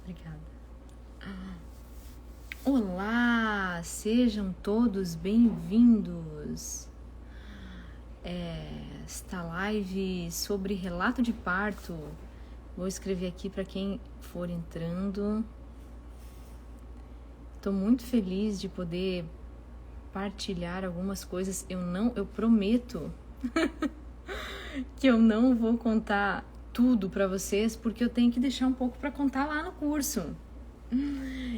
Obrigada. Olá, sejam todos bem-vindos. Esta live sobre relato de parto. Vou escrever aqui para quem for entrando. Estou muito feliz de poder partilhar algumas coisas. Eu prometo que eu não vou contar tudo para vocês, porque eu tenho que deixar um pouco para contar lá no curso.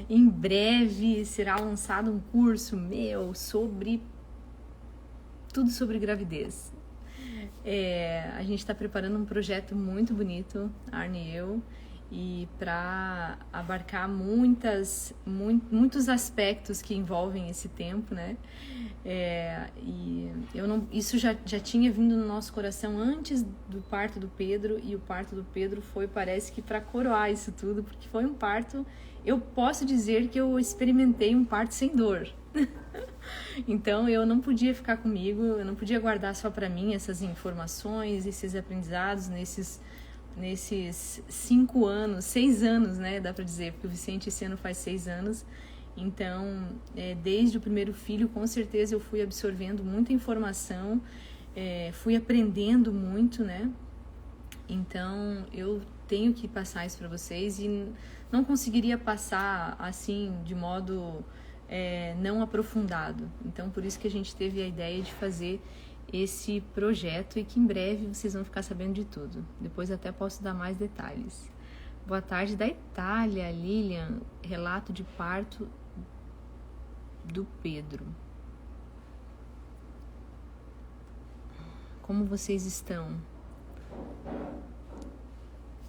Em breve será lançado um curso meu sobre tudo sobre gravidez. A gente está preparando um projeto muito bonito, Arne e eu, e para abarcar muitos aspectos que envolvem esse tempo, né? Isso já tinha vindo no nosso coração antes do parto do Pedro, e o parto do Pedro parece que para coroar isso tudo, porque foi um parto, eu posso dizer que eu experimentei um parto sem dor. Então eu não podia ficar comigo, eu não podia guardar só para mim essas informações, esses aprendizados nesses 6 anos, né? Dá para dizer, porque o Vicente esse ano faz 6 anos. Então, desde o primeiro filho, com certeza eu fui absorvendo muita informação, fui aprendendo muito, né? Então, eu tenho que passar isso para vocês e não conseguiria passar assim, de modo não aprofundado. Então, por isso que a gente teve a ideia de fazer esse projeto e que em breve vocês vão ficar sabendo de tudo. Depois até posso dar mais detalhes. Boa tarde da Itália, Lilian. Relato de parto do Pedro. Como vocês estão?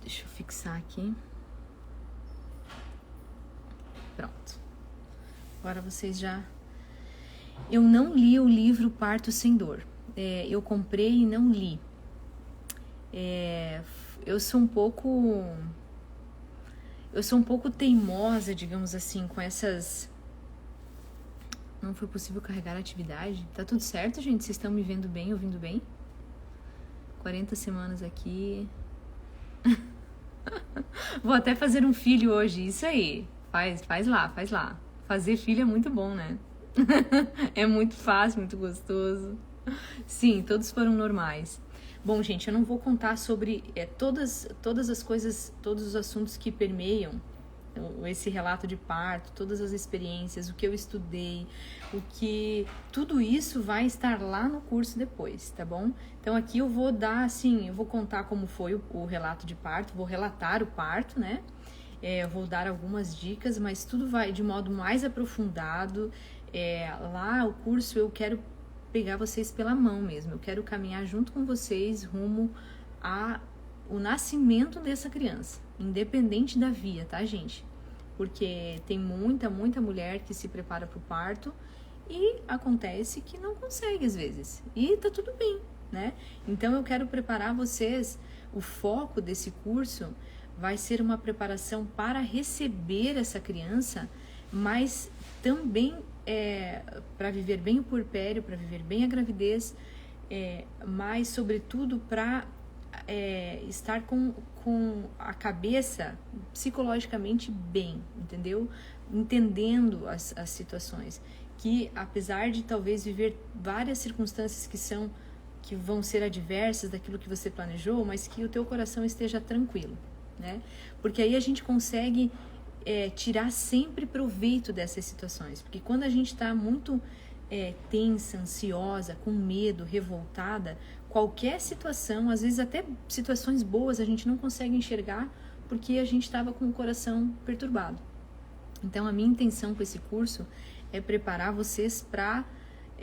Deixa eu fixar aqui. Pronto. Agora vocês já... Eu não li o livro Parto Sem Dor. Eu comprei e não li. Eu sou um pouco teimosa, digamos assim, com essas... Não foi possível carregar a atividade? Tá tudo certo, gente? Vocês estão me vendo bem, ouvindo bem? 40 semanas aqui. Vou até fazer um filho hoje, isso aí. Faz lá. Fazer filho é muito bom, né? É muito fácil, muito gostoso. Sim, todos foram normais. Bom, gente, eu não vou contar sobre todas as coisas, todos os assuntos que permeiam esse relato de parto, todas as experiências, o que eu estudei, tudo isso vai estar lá no curso depois, tá bom? Então aqui eu vou dar, assim, eu vou contar como foi o relato de parto, vou relatar o parto, né? Eu vou dar algumas dicas, mas tudo vai de modo mais aprofundado. Lá o curso eu quero pegar vocês pela mão mesmo, eu quero caminhar junto com vocês rumo ao nascimento dessa criança, independente da via, tá, gente? Porque tem muita mulher que se prepara para o parto e acontece que não consegue às vezes, e tá tudo bem, né? Então eu quero preparar vocês, o foco desse curso vai ser uma preparação para receber essa criança, mas também para viver bem o puerpério, para viver bem a gravidez, mas sobretudo para estar com a cabeça psicologicamente bem, entendeu? Entendendo as situações, que apesar de talvez viver várias circunstâncias que vão ser adversas daquilo que você planejou, mas que o teu coração esteja tranquilo, né? Porque aí a gente consegue tirar sempre proveito dessas situações, porque quando a gente está muito tensa, ansiosa, com medo, revoltada, qualquer situação, às vezes até situações boas, a gente não consegue enxergar porque a gente estava com o coração perturbado. Então a minha intenção com esse curso é preparar vocês para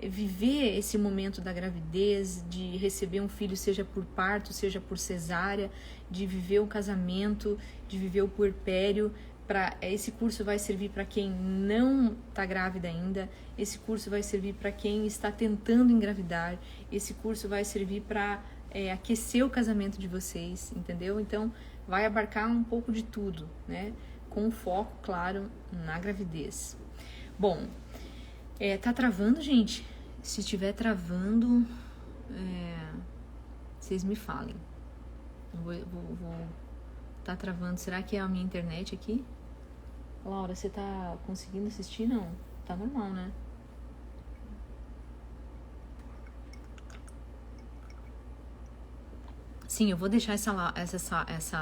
viver esse momento da gravidez, de receber um filho, seja por parto, seja por cesárea, de viver o casamento, de viver o puerpério. Esse curso vai servir para quem não está grávida ainda, esse curso vai servir para quem está tentando engravidar, esse curso vai servir para aquecer o casamento de vocês, entendeu? Então, vai abarcar um pouco de tudo, né? Com foco, claro, na gravidez. Bom, tá travando, gente? Se estiver travando, vocês me falem. Tá travando. Será que é a minha internet aqui? Laura, você tá conseguindo assistir? Não. Tá normal, né? Sim, eu vou deixar essa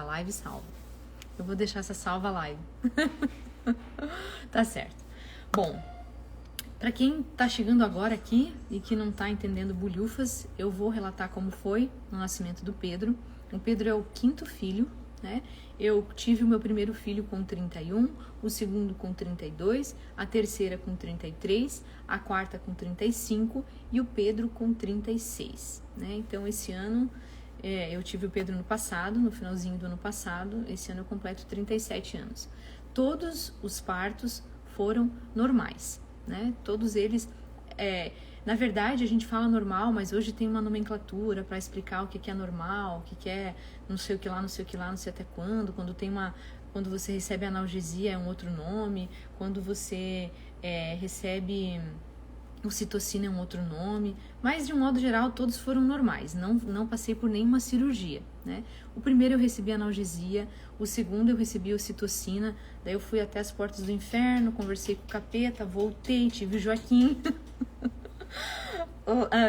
live salva. Eu vou deixar essa salva live. Tá certo. Bom, para quem tá chegando agora aqui e que não tá entendendo bulhufas, eu vou relatar como foi o nascimento do Pedro. O Pedro é o 5º filho, né? Eu tive o meu primeiro filho com 31, o segundo com 32, a terceira com 33, a quarta com 35 e o Pedro com 36, né? Então esse ano eu tive o Pedro no passado, no finalzinho do ano passado, esse ano eu completo 37 anos. Todos os partos foram normais, né? Todos eles, na verdade a gente fala normal, mas hoje tem uma nomenclatura para explicar o que é normal, o que é não sei o que lá, não sei o que lá, não sei até quando quando você recebe analgesia é um outro nome, quando você recebe ocitocina é um outro nome, mas de um modo geral todos foram normais, não passei por nenhuma cirurgia, né? O primeiro eu recebi analgesia, o segundo eu recebi ocitocina, daí eu fui até as portas do inferno, conversei com o capeta, voltei, tive o Joaquim.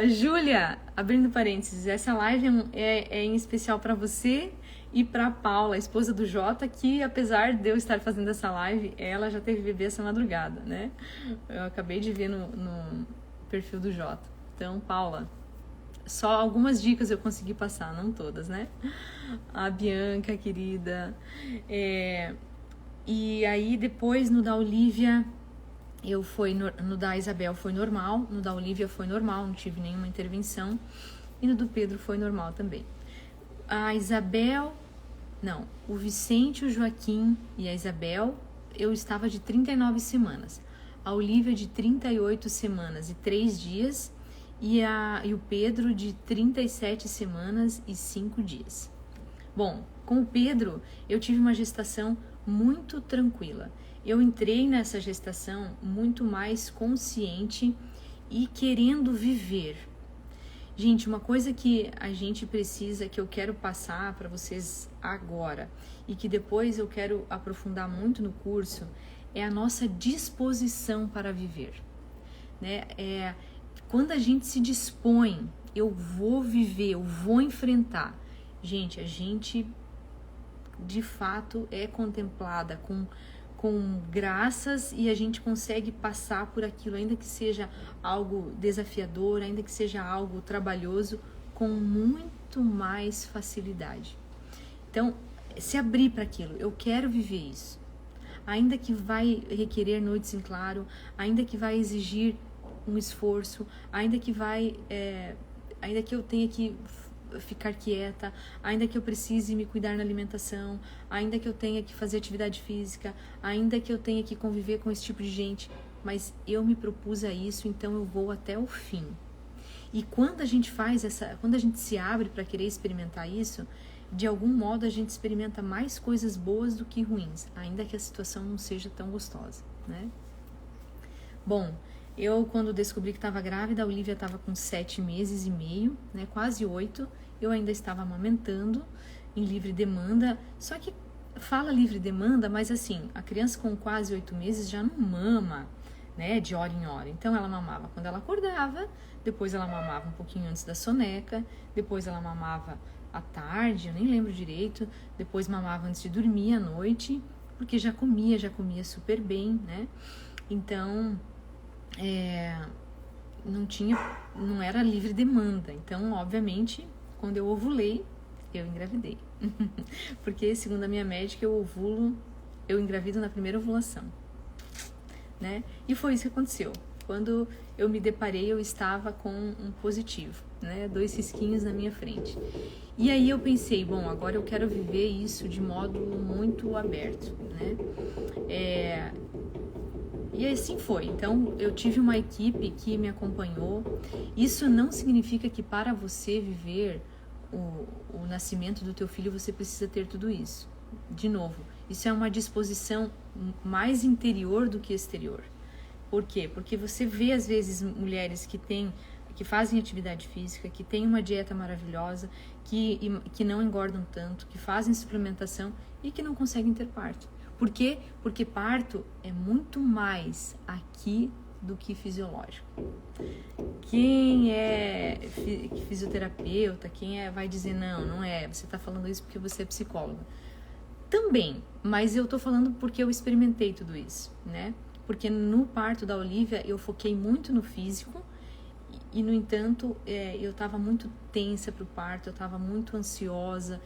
Júlia, abrindo parênteses, essa live é em especial para você e para Paula, a esposa do Jota, que apesar de eu estar fazendo essa live, ela já teve bebê essa madrugada, né? Eu acabei de ver no perfil do Jota. Então, Paula, só algumas dicas eu consegui passar, não todas, né? A Bianca, querida. E aí, depois, no da Olivia, no da Isabel foi normal, no da Olivia foi normal, não tive nenhuma intervenção. E no do Pedro foi normal também. A Isabel, o Vicente, o Joaquim e a Isabel, eu estava de 39 semanas. A Olivia de 38 semanas e 3 dias e o Pedro de 37 semanas e 5 dias. Bom, com o Pedro eu tive uma gestação muito tranquila. Eu entrei nessa gestação muito mais consciente e querendo viver. Gente, uma coisa que a gente precisa, que eu quero passar para vocês agora e que depois eu quero aprofundar muito no curso, é a nossa disposição para viver, né? Quando a gente se dispõe, eu vou viver, eu vou enfrentar. Gente, a gente de fato é contemplada com graças e a gente consegue passar por aquilo, ainda que seja algo desafiador, ainda que seja algo trabalhoso, com muito mais facilidade. Então, se abrir para aquilo, eu quero viver isso. Ainda que vai requerer noites em claro, ainda que vai exigir um esforço, ainda que eu tenha que ficar quieta, ainda que eu precise me cuidar na alimentação, ainda que eu tenha que fazer atividade física, ainda que eu tenha que conviver com esse tipo de gente, mas eu me propus a isso, então eu vou até o fim. E quando a gente quando a gente se abre para querer experimentar isso, de algum modo a gente experimenta mais coisas boas do que ruins, ainda que a situação não seja tão gostosa, né? Bom, eu, quando descobri que estava grávida, a Olivia estava com 7 meses e meio, né, quase 8. Eu ainda estava amamentando em livre demanda. Só que fala livre demanda, mas assim, a criança com quase 8 meses já não mama, né, de hora em hora. Então ela mamava quando ela acordava, depois ela mamava um pouquinho antes da soneca, depois ela mamava à tarde, eu nem lembro direito, depois mamava antes de dormir à noite, porque já comia super bem, né? Então não era livre demanda. Então, obviamente, quando eu ovulei, eu engravidei. Porque, segundo a minha médica, eu engravido na primeira ovulação, né? E foi isso que aconteceu. Quando eu me deparei, eu estava com um positivo, né? 2 risquinhos na minha frente. E aí eu pensei, bom, agora eu quero viver isso de modo muito aberto, né? E assim foi. Então, eu tive uma equipe que me acompanhou. Isso não significa que para você viver o nascimento do teu filho, você precisa ter tudo isso. De novo, isso é uma disposição mais interior do que exterior. Por quê? Porque você vê, às vezes, mulheres que fazem atividade física, que têm uma dieta maravilhosa, que não engordam tanto, que fazem suplementação e que não conseguem ter parto. Por quê? Porque parto é muito mais aqui do que fisiológico. Quem é fisioterapeuta, vai dizer, não é, você está falando isso porque você é psicóloga. Também, mas eu tô falando porque eu experimentei tudo isso, né? Porque no parto da Olivia eu foquei muito no físico e no entanto, eu tava muito tensa pro parto, eu tava muito ansiosa,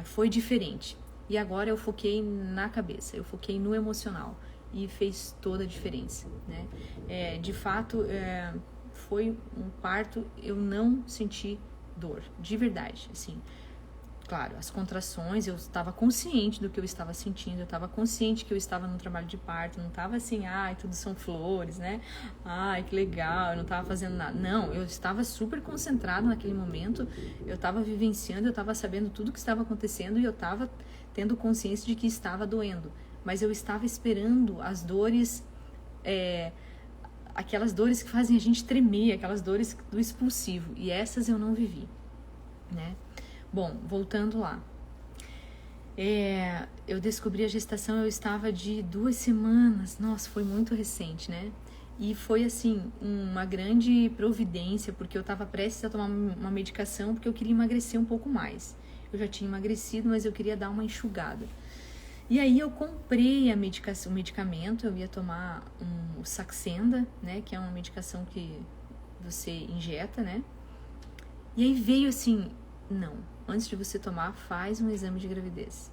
foi diferente. E agora eu foquei na cabeça, eu foquei no emocional e fez toda a diferença, né? De fato, foi um parto, eu não senti dor, de verdade, assim. Claro, as contrações, eu estava consciente do que eu estava sentindo, eu estava consciente que eu estava num trabalho de parto, não estava assim, ai, tudo são flores, né? Ai, que legal, eu não estava fazendo nada. Não, eu estava super concentrada naquele momento, eu estava vivenciando, eu estava sabendo tudo o que estava acontecendo e eu estava tendo consciência de que estava doendo. Mas eu estava esperando as dores, aquelas dores que fazem a gente tremer, aquelas dores do expulsivo, e essas eu não vivi, né? Bom, voltando lá. Eu descobri a gestação, eu estava de 2 semanas. Nossa, foi muito recente, né? E foi, assim, uma grande providência, porque eu estava prestes a tomar uma medicação, porque eu queria emagrecer um pouco mais. Eu já tinha emagrecido, mas eu queria dar uma enxugada. E aí eu comprei o medicamento, eu ia tomar o Saxenda, né? Que é uma medicação que você injeta, né? E aí veio assim, não, antes de você tomar, faz um exame de gravidez.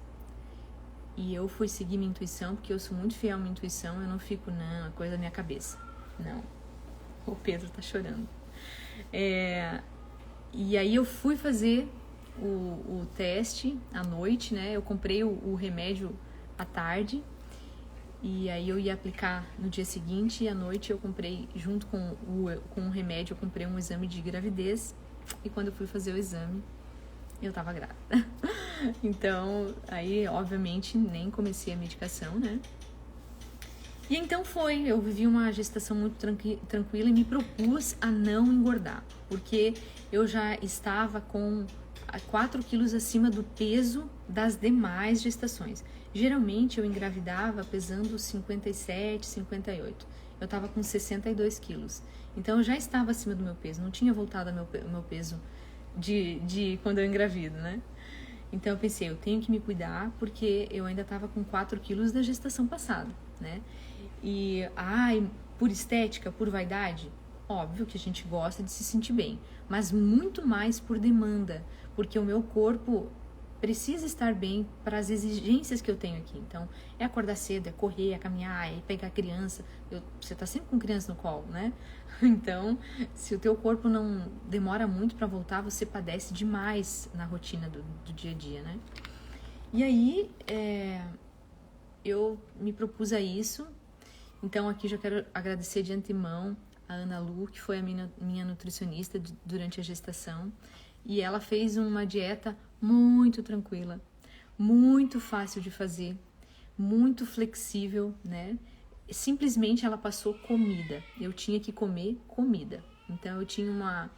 E eu fui seguir minha intuição, porque eu sou muito fiel à minha intuição, eu não fico, não, é coisa da minha cabeça. Não, o Pedro tá chorando. E aí eu fui fazer o teste à noite, né? Eu comprei o remédio à tarde, e aí eu ia aplicar no dia seguinte, e à noite eu comprei, junto com o remédio, eu comprei um exame de gravidez, e quando eu fui fazer o exame, eu tava grávida. Então, aí, obviamente, nem comecei a medicação, né? E então eu vivi uma gestação muito tranquila e me propus a não engordar, porque eu já estava com 4 quilos acima do peso das demais gestações. Geralmente eu engravidava pesando 57, 58. Eu estava com 62 quilos. Então eu já estava acima do meu peso, não tinha voltado ao meu peso de quando eu engravido, né? Então eu pensei, eu tenho que me cuidar porque eu ainda estava com 4 quilos da gestação passada, né? E, por estética, por vaidade, óbvio que a gente gosta de se sentir bem, mas muito mais por demanda, porque o meu corpo precisa estar bem para as exigências que eu tenho aqui. Então, é acordar cedo, é correr, é caminhar, é pegar a criança. Você tá sempre com criança no colo, né? Então, se o teu corpo não demora muito para voltar, você padece demais na rotina do dia a dia, né? E aí, eu me propus a isso. Então, aqui já quero agradecer de antemão a Ana Lu, que foi a minha nutricionista durante a gestação. E ela fez uma dieta muito tranquila, muito fácil de fazer, muito flexível, né? Simplesmente ela passou comida. Eu tinha que comer comida. Então, eu tinha uma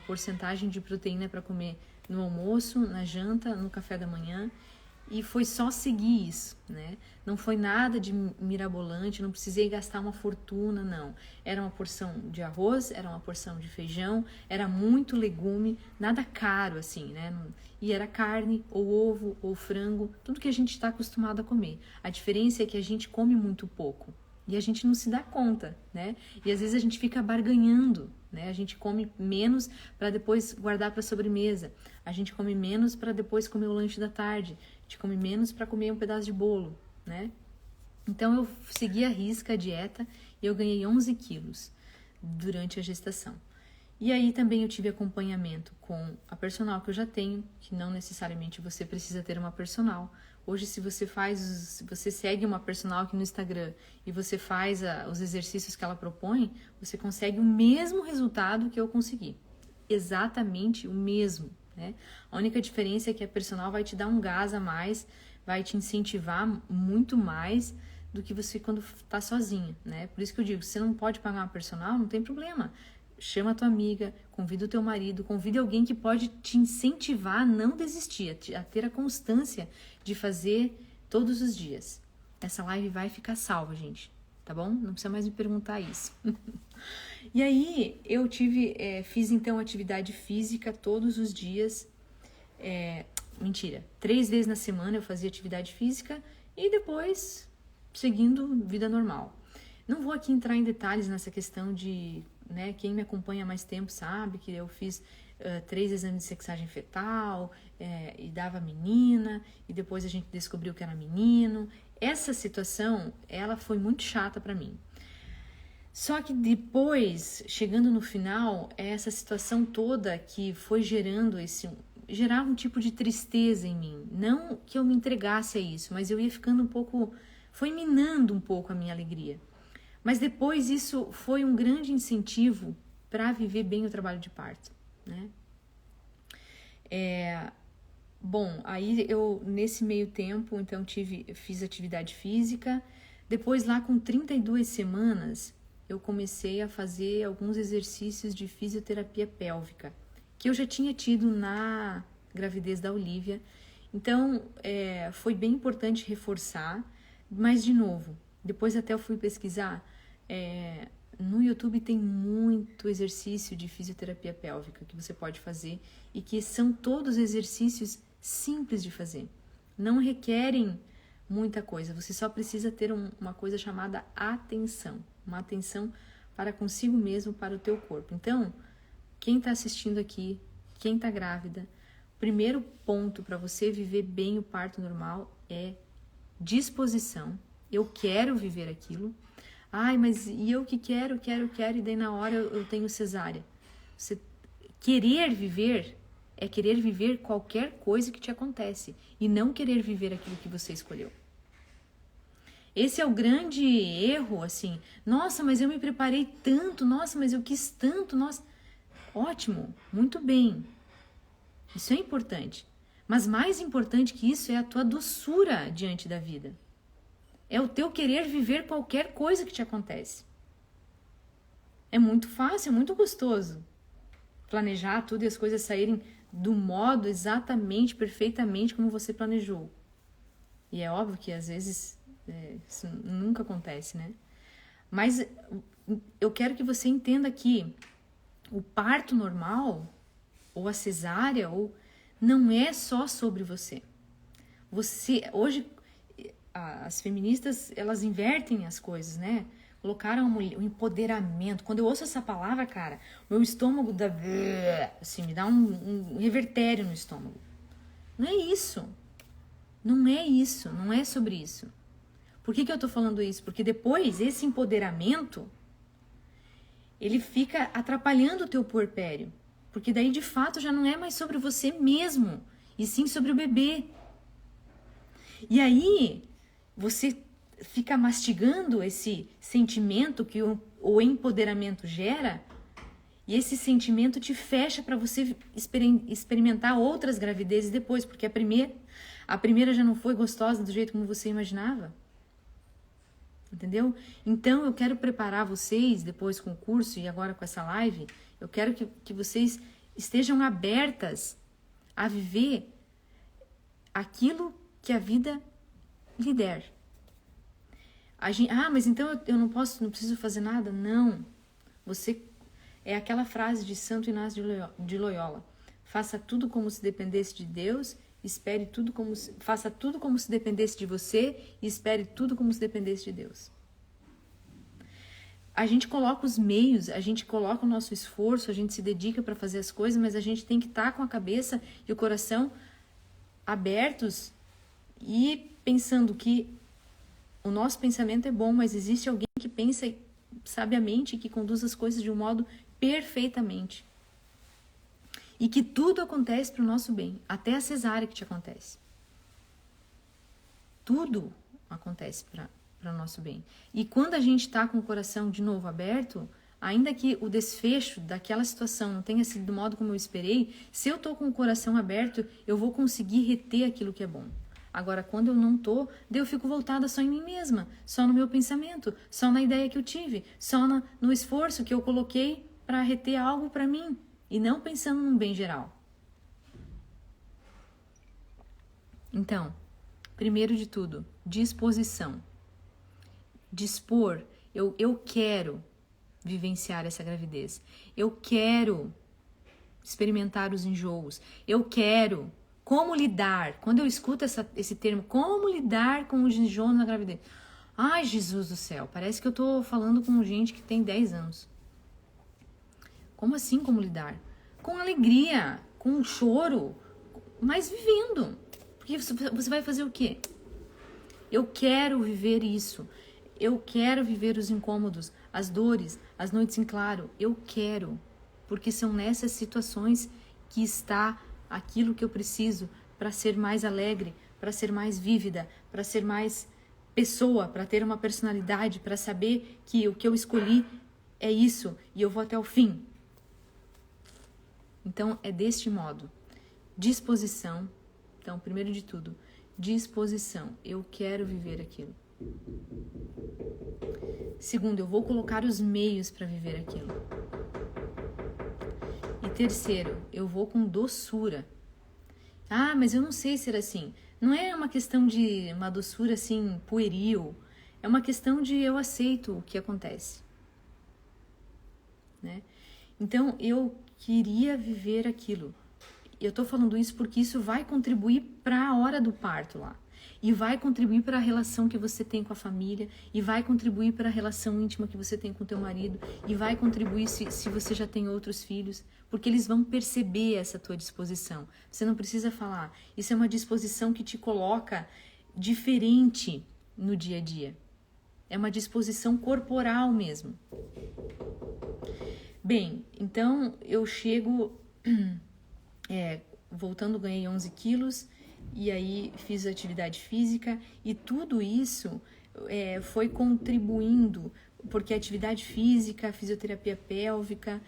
porcentagem de proteína para comer no almoço, na janta, no café da manhã. E foi só seguir isso, né? Não foi nada de mirabolante, não precisei gastar uma fortuna, não. Era uma porção de arroz, era uma porção de feijão, era muito legume, nada caro assim, né? E era carne, ou ovo, ou frango, tudo que a gente está acostumado a comer. A diferença é que a gente come muito pouco e a gente não se dá conta, né? E às vezes a gente fica barganhando, né? A gente come menos para depois guardar para sobremesa. A gente come menos para depois comer o lanche da tarde. A gente come menos para comer um pedaço de bolo, né? Então eu segui à risca a dieta e eu ganhei 11 quilos durante a gestação. E aí também eu tive acompanhamento com a personal que eu já tenho, que não necessariamente você precisa ter uma personal. Hoje, se você segue uma personal aqui no Instagram e você faz os exercícios que ela propõe, você consegue o mesmo resultado que eu consegui. Exatamente o mesmo, né? A única diferença é que a personal vai te dar um gás a mais, vai te incentivar muito mais do que você quando está sozinha, né? Por isso que eu digo, se você não pode pagar uma personal, não tem problema. Chama a tua amiga, convida o teu marido, convida alguém que pode te incentivar a não desistir, a ter a constância de fazer todos os dias, Essa live vai ficar salva, gente, tá bom? Não precisa mais me perguntar isso. E aí, eu fiz então atividade física todos os dias. Mentira, 3 vezes na semana eu fazia atividade física e depois seguindo vida normal. Não vou aqui entrar em detalhes nessa questão de, né, quem me acompanha há mais tempo sabe que eu fiz 3 exames de sexagem fetal e dava menina, e depois a gente descobriu que era menino. Essa situação, ela foi muito chata para mim. Só que depois, chegando no final, essa situação toda que foi gerava um tipo de tristeza em mim. Não que eu me entregasse a isso, mas eu ia ficando um pouco, foi minando um pouco a minha alegria. Mas depois isso foi um grande incentivo para viver bem o trabalho de parto, né? Bom, aí eu, nesse meio tempo, então fiz atividade física. Depois, lá com 32 semanas, eu comecei a fazer alguns exercícios de fisioterapia pélvica, que eu já tinha tido na gravidez da Olivia. Então, foi bem importante reforçar, mas de novo, depois até eu fui pesquisar, no YouTube tem muito exercício de fisioterapia pélvica que você pode fazer e que são todos exercícios simples de fazer. Não requerem muita coisa, você só precisa ter uma coisa chamada atenção, uma atenção para consigo mesmo, para o teu corpo. Então, quem está assistindo aqui, quem está grávida, o primeiro ponto para você viver bem o parto normal é disposição. Eu quero viver aquilo. Ai, mas e eu que quero, e daí na hora eu tenho cesárea. Você querer viver é querer viver qualquer coisa que te acontece e não querer viver aquilo que você escolheu. Esse é o grande erro, assim. Nossa, mas eu me preparei tanto, nossa, mas eu quis tanto, nossa. Ótimo, muito bem. Isso é importante. Mas mais importante que isso é a tua doçura diante da vida. É o teu querer viver qualquer coisa que te acontece. É muito fácil, é muito gostoso planejar tudo e as coisas saírem do modo exatamente, perfeitamente como você planejou. E é óbvio que às vezes isso nunca acontece, né? Mas eu quero que você entenda que o parto normal, ou a cesárea, não é só sobre você. Hoje, as feministas, elas invertem as coisas, né? Colocaram o empoderamento. Quando eu ouço essa palavra, cara, meu estômago dá, assim, me dá um revertério no estômago. Não é isso. Não é isso. Não é sobre isso. Por que eu tô falando isso? Porque depois, esse empoderamento, ele fica atrapalhando o teu puerpério. Porque daí, de fato, já não é mais sobre você mesmo, e sim sobre o bebê. E aí, você fica mastigando esse sentimento que o empoderamento gera, e esse sentimento te fecha para você experimentar outras gravidezes depois, porque a primeira já não foi gostosa do jeito como você imaginava. Entendeu? Então, eu quero preparar vocês, depois com o curso e agora com essa live, eu quero que vocês estejam abertas a viver aquilo que a vida lhe der. Mas então eu não preciso fazer nada? Não. É aquela frase de Santo Inácio de Loyola. Faça tudo como se dependesse de Deus, faça tudo como se dependesse de você e espere tudo como se dependesse de Deus. A gente coloca os meios, a gente coloca o nosso esforço, a gente se dedica para fazer as coisas, mas a gente tem que estar com a cabeça e o coração abertos e pensando que o nosso pensamento é bom, mas existe alguém que pensa sabiamente e que conduz as coisas de um modo perfeitamente. E que tudo acontece para o nosso bem, até a cesárea que te acontece. Tudo acontece para o nosso bem. E quando a gente está com o coração de novo aberto, ainda que o desfecho daquela situação não tenha sido do modo como eu esperei, se eu estou com o coração aberto, eu vou conseguir reter aquilo que é bom. Agora, quando eu não tô, daí eu fico voltada só em mim mesma, só no meu pensamento, só na ideia que eu tive, só no esforço que eu coloquei para reter algo para mim, e não pensando num bem geral. Então, primeiro de tudo, disposição. dispor, eu quero vivenciar essa gravidez. Eu quero experimentar os enjoos. Eu quero. Como lidar? Quando eu escuto esse termo, como lidar com os enjoos na gravidez? Ai, Jesus do céu, parece que eu tô falando com gente que tem 10 anos. Como assim, como lidar? Com alegria, com choro, mas vivendo. Porque você vai fazer o quê? Eu quero viver isso. Eu quero viver os incômodos, as dores, as noites em claro. Eu quero. Porque são nessas situações que está aquilo que eu preciso para ser mais alegre, para ser mais vívida, para ser mais pessoa, para ter uma personalidade, para saber que o que eu escolhi é isso e eu vou até o fim. Então, é deste modo. Disposição. Então, primeiro de tudo, disposição. Eu quero viver aquilo. Segundo, eu vou colocar os meios para viver aquilo. E terceiro, eu vou com doçura. Ah, mas eu não sei ser assim. Não é uma questão de uma doçura assim pueril. É uma questão de eu aceito o que acontece. Né? Então, eu queria viver aquilo. Eu tô falando isso porque isso vai contribuir para a hora do parto lá. E vai contribuir para a relação que você tem com a família, e vai contribuir para a relação íntima que você tem com o teu marido, e vai contribuir se você já tem outros filhos, porque eles vão perceber essa tua disposição. Você não precisa falar. Isso é uma disposição que te coloca diferente no dia a dia. É uma disposição corporal mesmo. Bem, então eu chego... voltando, ganhei 11 quilos... E aí fiz atividade física e tudo isso foi contribuindo, porque a atividade física, a fisioterapia pélvica,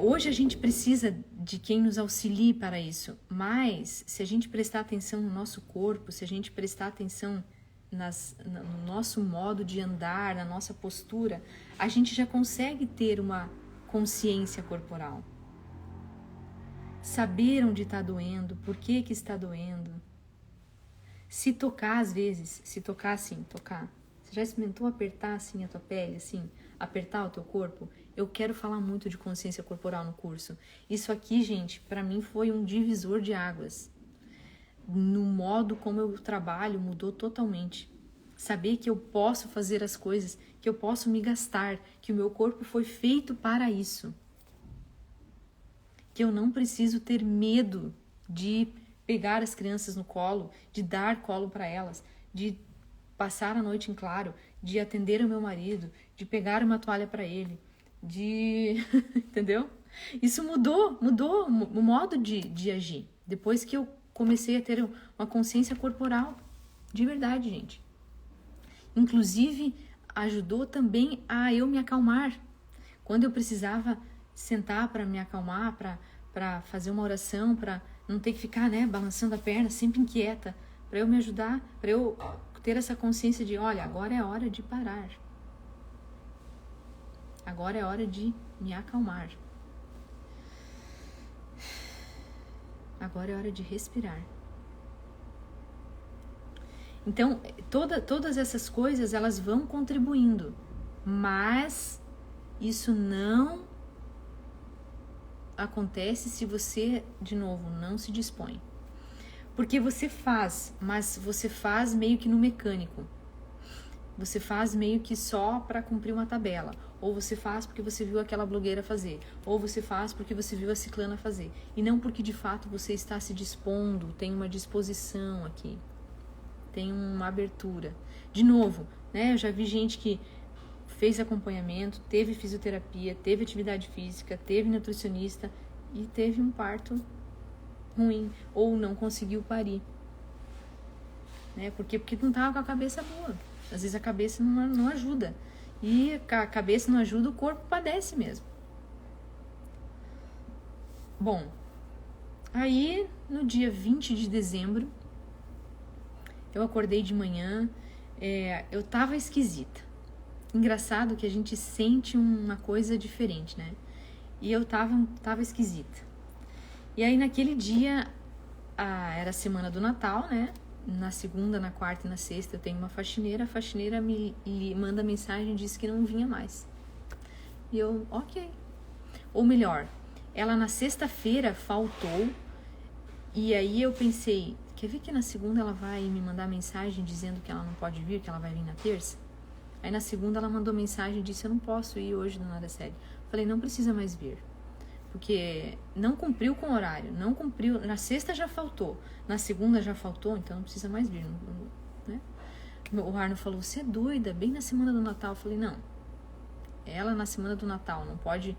hoje a gente precisa de quem nos auxilie para isso, mas se a gente prestar atenção no nosso corpo, se a gente prestar atenção no nosso modo de andar, na nossa postura, a gente já consegue ter uma consciência corporal. Saber onde está doendo, por que está doendo. Se tocar às vezes, se tocar assim, tocar. Você já experimentou apertar assim a tua pele, assim, apertar o teu corpo? Eu quero falar muito de consciência corporal no curso. Isso aqui, gente, para mim foi um divisor de águas. No modo como eu trabalho, mudou totalmente. Saber que eu posso fazer as coisas, que eu posso me gastar, que o meu corpo foi feito para isso. Que eu não preciso ter medo de pegar as crianças no colo, de dar colo para elas, de passar a noite em claro, de atender o meu marido, de pegar uma toalha para ele, de... Entendeu? Isso mudou o modo de agir. Depois que eu comecei a ter uma consciência corporal. De verdade, gente. Inclusive, ajudou também a eu me acalmar. Quando eu precisava sentar para me acalmar, para fazer uma oração, para não ter que ficar, balançando a perna, sempre inquieta, para eu me ajudar, para eu ter essa consciência de, olha, agora é a hora de parar. Agora é a hora de me acalmar. Agora é a hora de respirar. Então, todas essas coisas, elas vão contribuindo, mas isso não acontece se você, de novo, não se dispõe. Porque você faz, mas você faz meio que no mecânico. Você faz meio que só para cumprir uma tabela. Ou você faz porque você viu aquela blogueira fazer. Ou você faz porque você viu a ciclana fazer. E não porque de fato você está se dispondo, tem uma disposição aqui. Tem uma abertura. De novo, eu já vi gente que fez acompanhamento, teve fisioterapia, teve atividade física, teve nutricionista e teve um parto ruim ou não conseguiu parir. Porque não estava com a cabeça boa. Às vezes a cabeça não ajuda. E a cabeça não ajuda, o corpo padece mesmo. Bom, aí no dia 20 de dezembro, eu acordei de manhã, eu tava esquisita. Engraçado que a gente sente uma coisa diferente, né? E eu tava esquisita. E aí naquele dia, era a semana do Natal, né? na segunda, na quarta e na sexta eu tenho uma faxineira, a faxineira me manda mensagem e diz que não vinha mais. E eu, ok. Ou melhor, ela na sexta-feira faltou, e aí eu pensei, quer ver que na segunda ela vai me mandar mensagem dizendo que ela não pode vir, que ela vai vir na terça? Aí na segunda ela mandou mensagem e disse, eu não posso ir hoje do Nada Sério. Falei, não precisa mais vir. Porque não cumpriu com o horário, não cumpriu, na sexta já faltou, na segunda já faltou, então não precisa mais vir, né? O Arno falou, você é doida, bem na semana do Natal. Eu falei, não, ela na semana do Natal não pode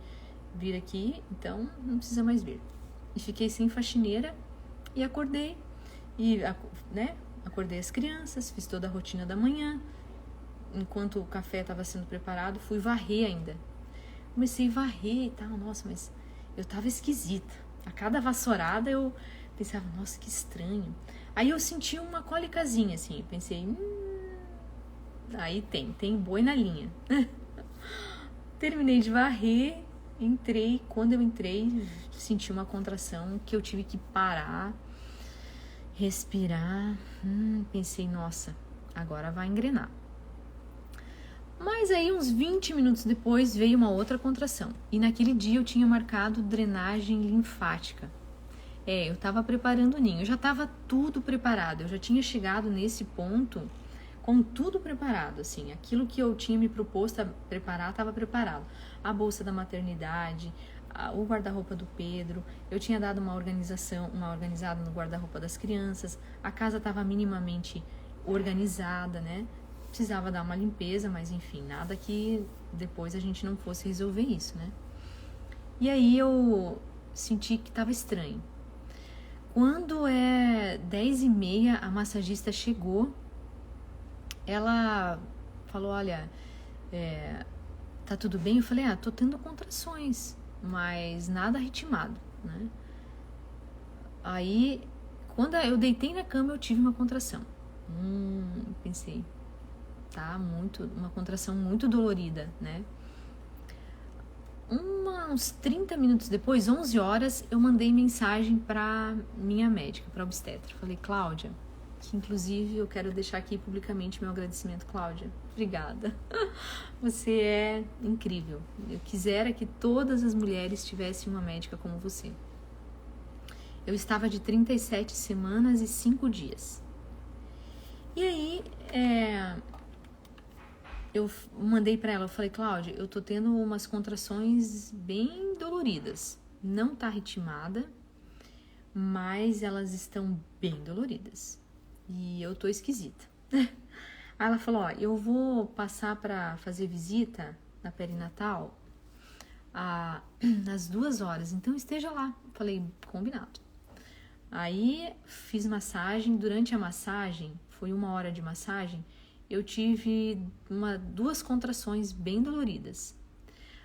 vir aqui, então não precisa mais vir. E fiquei sem faxineira e acordei, né, acordei as crianças, fiz toda a rotina da manhã, enquanto o café estava sendo preparado, fui varrer ainda. Comecei a varrer e tal, nossa, mas eu tava esquisita. A cada vassourada eu pensava, nossa, que estranho. Aí eu senti uma cólicazinha, assim, pensei, aí tem boi na linha. Terminei de varrer, entrei, quando eu entrei, senti uma contração que eu tive que parar, respirar, pensei, nossa, agora vai engrenar. Mas aí uns 20 minutos depois veio uma outra contração. E naquele dia eu tinha marcado drenagem linfática. Eu estava preparando o ninho, já estava tudo preparado. Eu já tinha chegado nesse ponto com tudo preparado, assim. Aquilo que eu tinha me proposto a preparar estava preparado. A bolsa da maternidade, o guarda-roupa do Pedro. Eu tinha dado uma organizada no guarda-roupa das crianças. A casa estava minimamente organizada, né? Precisava dar uma limpeza, mas enfim, nada que depois a gente não fosse resolver isso, né? E aí eu senti que estava estranho. Quando é 10h30, a massagista chegou, ela falou, olha, tá tudo bem? Eu falei, tô tendo contrações, mas nada ritmado, né? Aí, quando eu deitei na cama, eu tive uma contração. Pensei, tá uma contração muito dolorida, né? Uns 30 minutos depois, 11 horas, eu mandei mensagem para minha médica, para obstetra. Falei, Cláudia, que inclusive eu quero deixar aqui publicamente meu agradecimento, Cláudia. Obrigada. Você é incrível. Eu quisera que todas as mulheres tivessem uma médica como você. Eu estava de 37 semanas e 5 dias. E aí, eu mandei pra ela, eu falei, Cláudia, eu tô tendo umas contrações bem doloridas. Não tá ritmada, mas elas estão bem doloridas. E eu tô esquisita. Aí ela falou, eu vou passar pra fazer visita na perinatal às 2 horas, então esteja lá. Eu falei, combinado. Aí fiz massagem, durante a massagem, foi 1 hora de massagem, eu tive 2 contrações bem doloridas.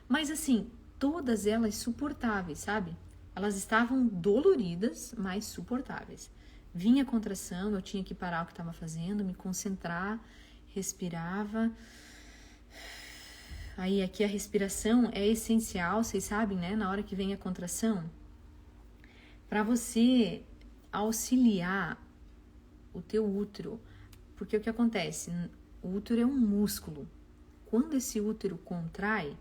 Mas assim, todas elas suportáveis, sabe? Elas estavam doloridas, mas suportáveis. Vinha a contração, eu tinha que parar o que estava fazendo, me concentrar, respirava. Aí aqui a respiração é essencial, vocês sabem, né? Na hora que vem a contração, para você auxiliar o teu útero. Porque o que acontece? O útero é um músculo. Quando esse útero contrai,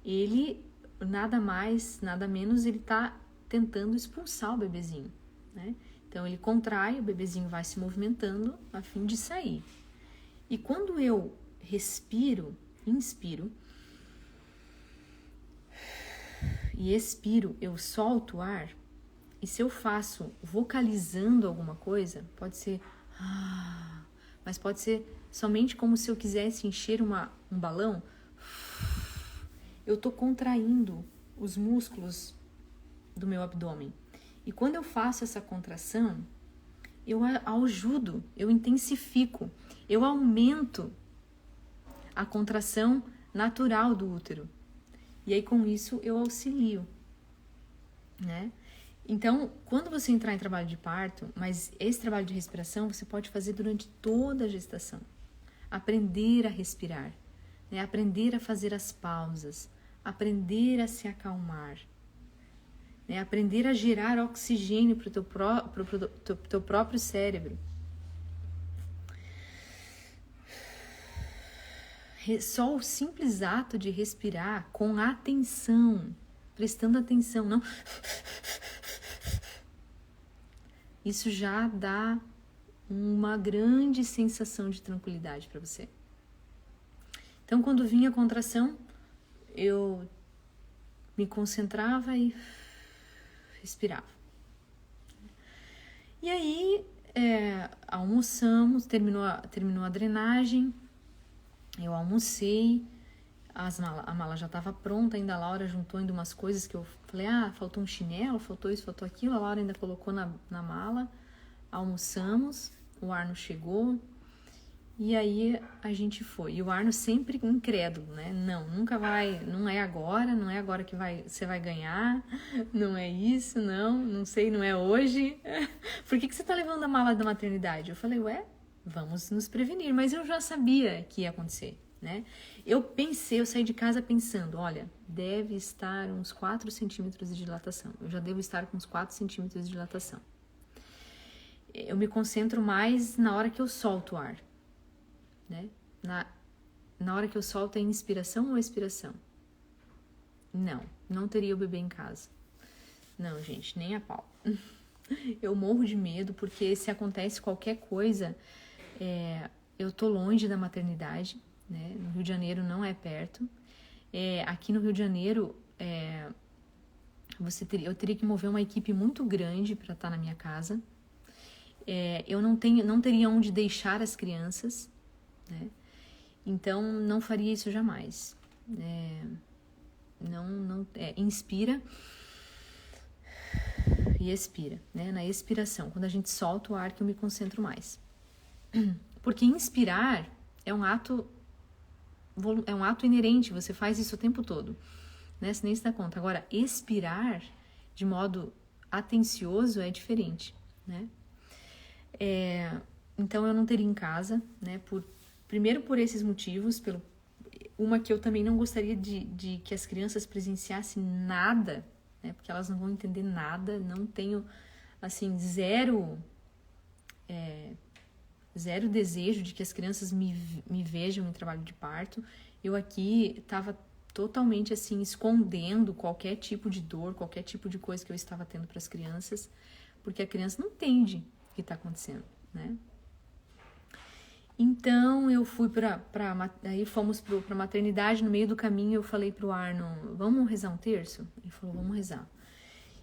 ele nada mais, nada menos, ele está tentando expulsar o bebezinho, né? Então ele contrai, o bebezinho vai se movimentando a fim de sair. E quando eu respiro, inspiro e expiro, eu solto o ar. E se eu faço vocalizando alguma coisa, pode ser mas pode ser somente como se eu quisesse encher um balão. Eu tô contraindo os músculos do meu abdômen. E quando eu faço essa contração, eu ajudo, eu intensifico, eu aumento a contração natural do útero. E aí com isso eu auxilio, né? Então, quando você entrar em trabalho de parto, mas esse trabalho de respiração você pode fazer durante toda a gestação. Aprender a respirar, né? Aprender a fazer as pausas, aprender a se acalmar. né? Aprender a gerar oxigênio para o teu próprio cérebro. Só o simples ato de respirar com atenção, prestando atenção, não. Isso já dá uma grande sensação de tranquilidade para você. Então, quando vinha a contração, eu me concentrava e respirava. E aí, almoçamos, terminou a drenagem, eu almocei, a mala já estava pronta, ainda a Laura juntou ainda umas coisas que eu falei, faltou um chinelo, faltou isso, faltou aquilo, a Laura ainda colocou na mala, almoçamos, o Arno chegou, e aí a gente foi. E o Arno sempre incrédulo, né? Não, nunca vai, não é agora que você vai ganhar, não é isso, não sei, não é hoje. Por que você tá levando a mala da maternidade? Eu falei, vamos nos prevenir, mas eu já sabia que ia acontecer, né? Eu saí de casa pensando, olha, deve estar uns 4 centímetros de dilatação. Eu já devo estar com uns 4 centímetros de dilatação. Eu me concentro mais na hora que eu solto o ar, né? Na hora que eu solto é inspiração ou expiração? Não teria o bebê em casa. Não, gente, nem a pau. Eu morro de medo porque se acontece qualquer coisa, eu tô longe da maternidade, né? No Rio de Janeiro não é perto. Aqui no Rio de Janeiro, eu teria que mover uma equipe muito grande para estar na minha casa. Eu não teria onde deixar as crianças, né? Então não faria isso jamais. Inspira e expira, né? Na expiração, quando a gente solta o ar, que eu me concentro mais. Porque inspirar é um ato inerente, você faz isso o tempo todo, né? Você nem se dá conta. Agora, expirar de modo atencioso é diferente, né? Então eu não teria em casa, né? Primeiro por esses motivos, uma que eu também não gostaria de que as crianças presenciassem nada, né? Porque elas não vão entender nada, não tenho, assim, zero desejo de que as crianças me vejam em trabalho de parto. Eu aqui estava totalmente, assim, escondendo qualquer tipo de dor, qualquer tipo de coisa que eu estava tendo para as crianças, porque a criança não entende o que está acontecendo, né? Então eu fui aí fomos para maternidade. No meio do caminho eu falei pro Arno, vamos rezar um terço? Ele falou, vamos rezar.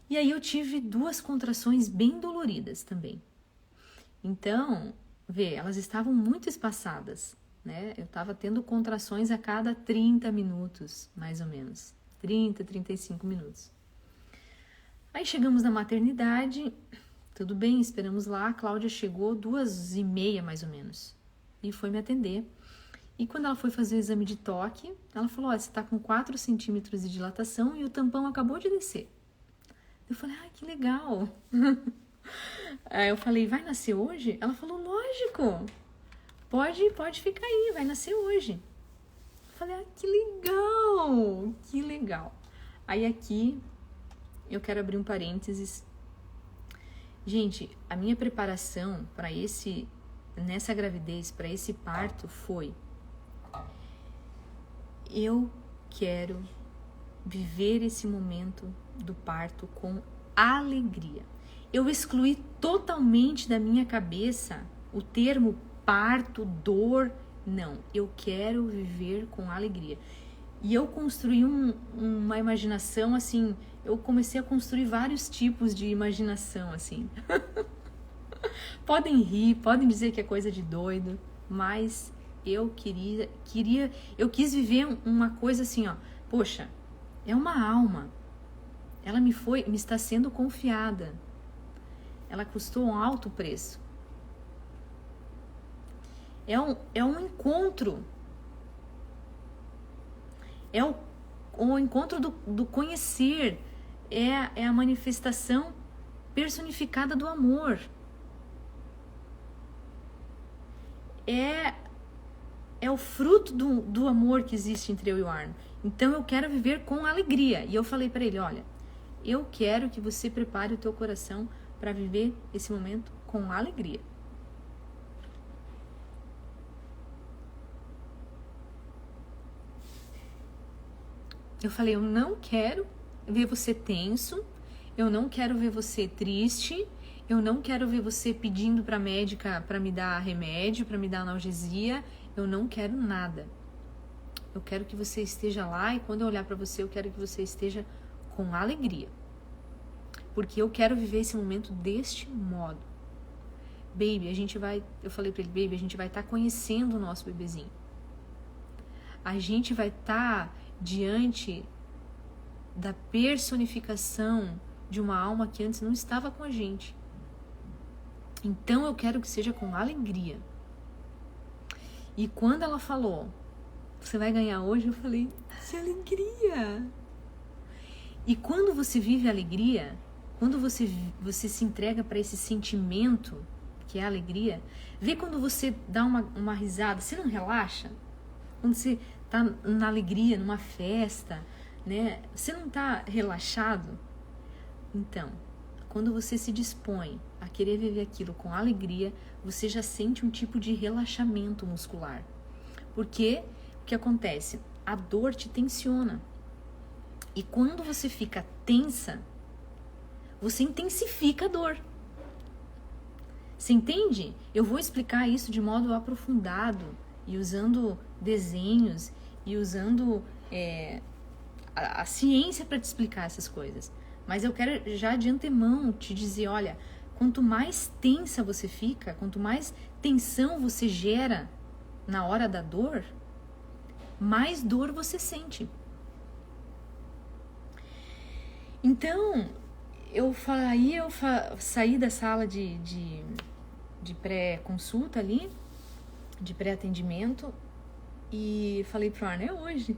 E aí eu tive 2 contrações bem doloridas também. Então, elas estavam muito espaçadas, né? Eu estava tendo contrações a cada 30 minutos, mais ou menos. 30, 35 minutos. Aí chegamos na maternidade, tudo bem, esperamos lá. A Cláudia chegou 2h30, mais ou menos, e foi me atender. E quando ela foi fazer o exame de toque, ela falou, você tá com 4 centímetros de dilatação e o tampão acabou de descer. Eu falei, que legal. Aí eu falei, vai nascer hoje? Ela falou, lógico, pode ficar aí, vai nascer hoje. Eu falei, que legal. Aí aqui, eu quero abrir um parênteses. Gente, a minha preparação nessa gravidez, para esse parto foi: eu quero viver esse momento do parto com alegria. Eu excluí totalmente da minha cabeça o termo parto, dor. Não, eu quero viver com alegria. E eu construí uma imaginação, assim, eu comecei a construir vários tipos de imaginação, assim. Podem rir, podem dizer que é coisa de doido, mas eu quis viver uma coisa assim, poxa, é uma alma, ela me está sendo confiada, ela custou um alto preço, é um encontro, é o encontro do conhecer, é a manifestação personificada do amor. É o fruto do amor que existe entre eu e o Arno. Então eu quero viver com alegria. E eu falei para ele, olha, Eu quero que você prepare o teu coração para viver esse momento com alegria. Eu falei, eu não quero ver você tenso, eu não quero ver você triste, eu não quero ver você pedindo para a médica para me dar remédio, para me dar analgesia, eu não quero nada. Eu quero que você esteja lá e quando eu olhar para você, eu quero que você esteja com alegria. Porque eu quero viver esse momento deste modo. Baby, eu falei para ele, baby, a gente vai estar conhecendo o nosso bebezinho. A gente vai estar diante da personificação de uma alma que antes não estava com a gente. Então eu quero que seja com alegria. E quando ela falou, você vai ganhar hoje, eu falei, que alegria! E quando você vive alegria, quando você se entrega para esse sentimento, que é a alegria, vê quando você dá uma risada, você não relaxa? Quando você tá na alegria, numa festa, né? Você não tá relaxado? Então, quando você se dispõe a querer viver aquilo com alegria, você já sente um tipo de relaxamento muscular. Porque o que acontece? A dor te tensiona. E quando você fica tensa, você intensifica a dor. Você entende? Eu vou explicar isso de modo aprofundado e usando desenhos e usando a ciência para te explicar essas coisas. Mas eu quero já de antemão te dizer, olha, quanto mais tensa você fica, quanto mais tensão você gera na hora da dor, mais dor você sente. Então, eu saí da sala de pré-consulta ali, de pré-atendimento, e falei pro Arno, é hoje.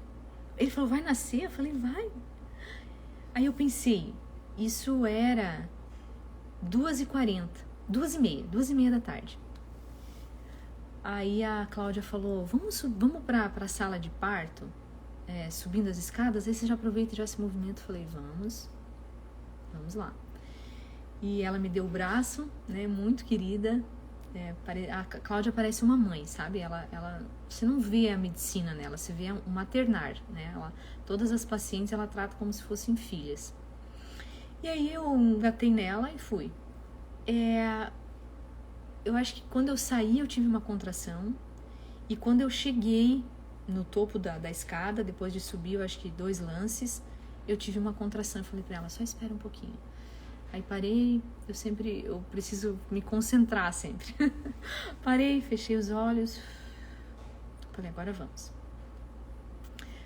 Ele falou, vai nascer? Eu falei, vai. Aí eu pensei, isso era 2h40, 2h30 da tarde. Aí a Cláudia falou, vamos pra sala de parto, subindo as escadas, aí você já aproveita e já se movimenta. Eu falei, vamos lá. E ela me deu o braço, né, muito querida. A Cláudia parece uma mãe, sabe? Você não vê a medicina nela, você vê o maternar, né? Todas as pacientes ela trata como se fossem filhas. E aí eu engatei nela e fui. Eu acho que quando eu saí eu tive uma contração, e quando eu cheguei no topo da escada, depois de subir, eu acho que 2 lances, eu tive uma contração. Eu falei pra ela, só espera um pouquinho. Aí parei, eu preciso me concentrar sempre. Parei, fechei os olhos, falei, agora vamos.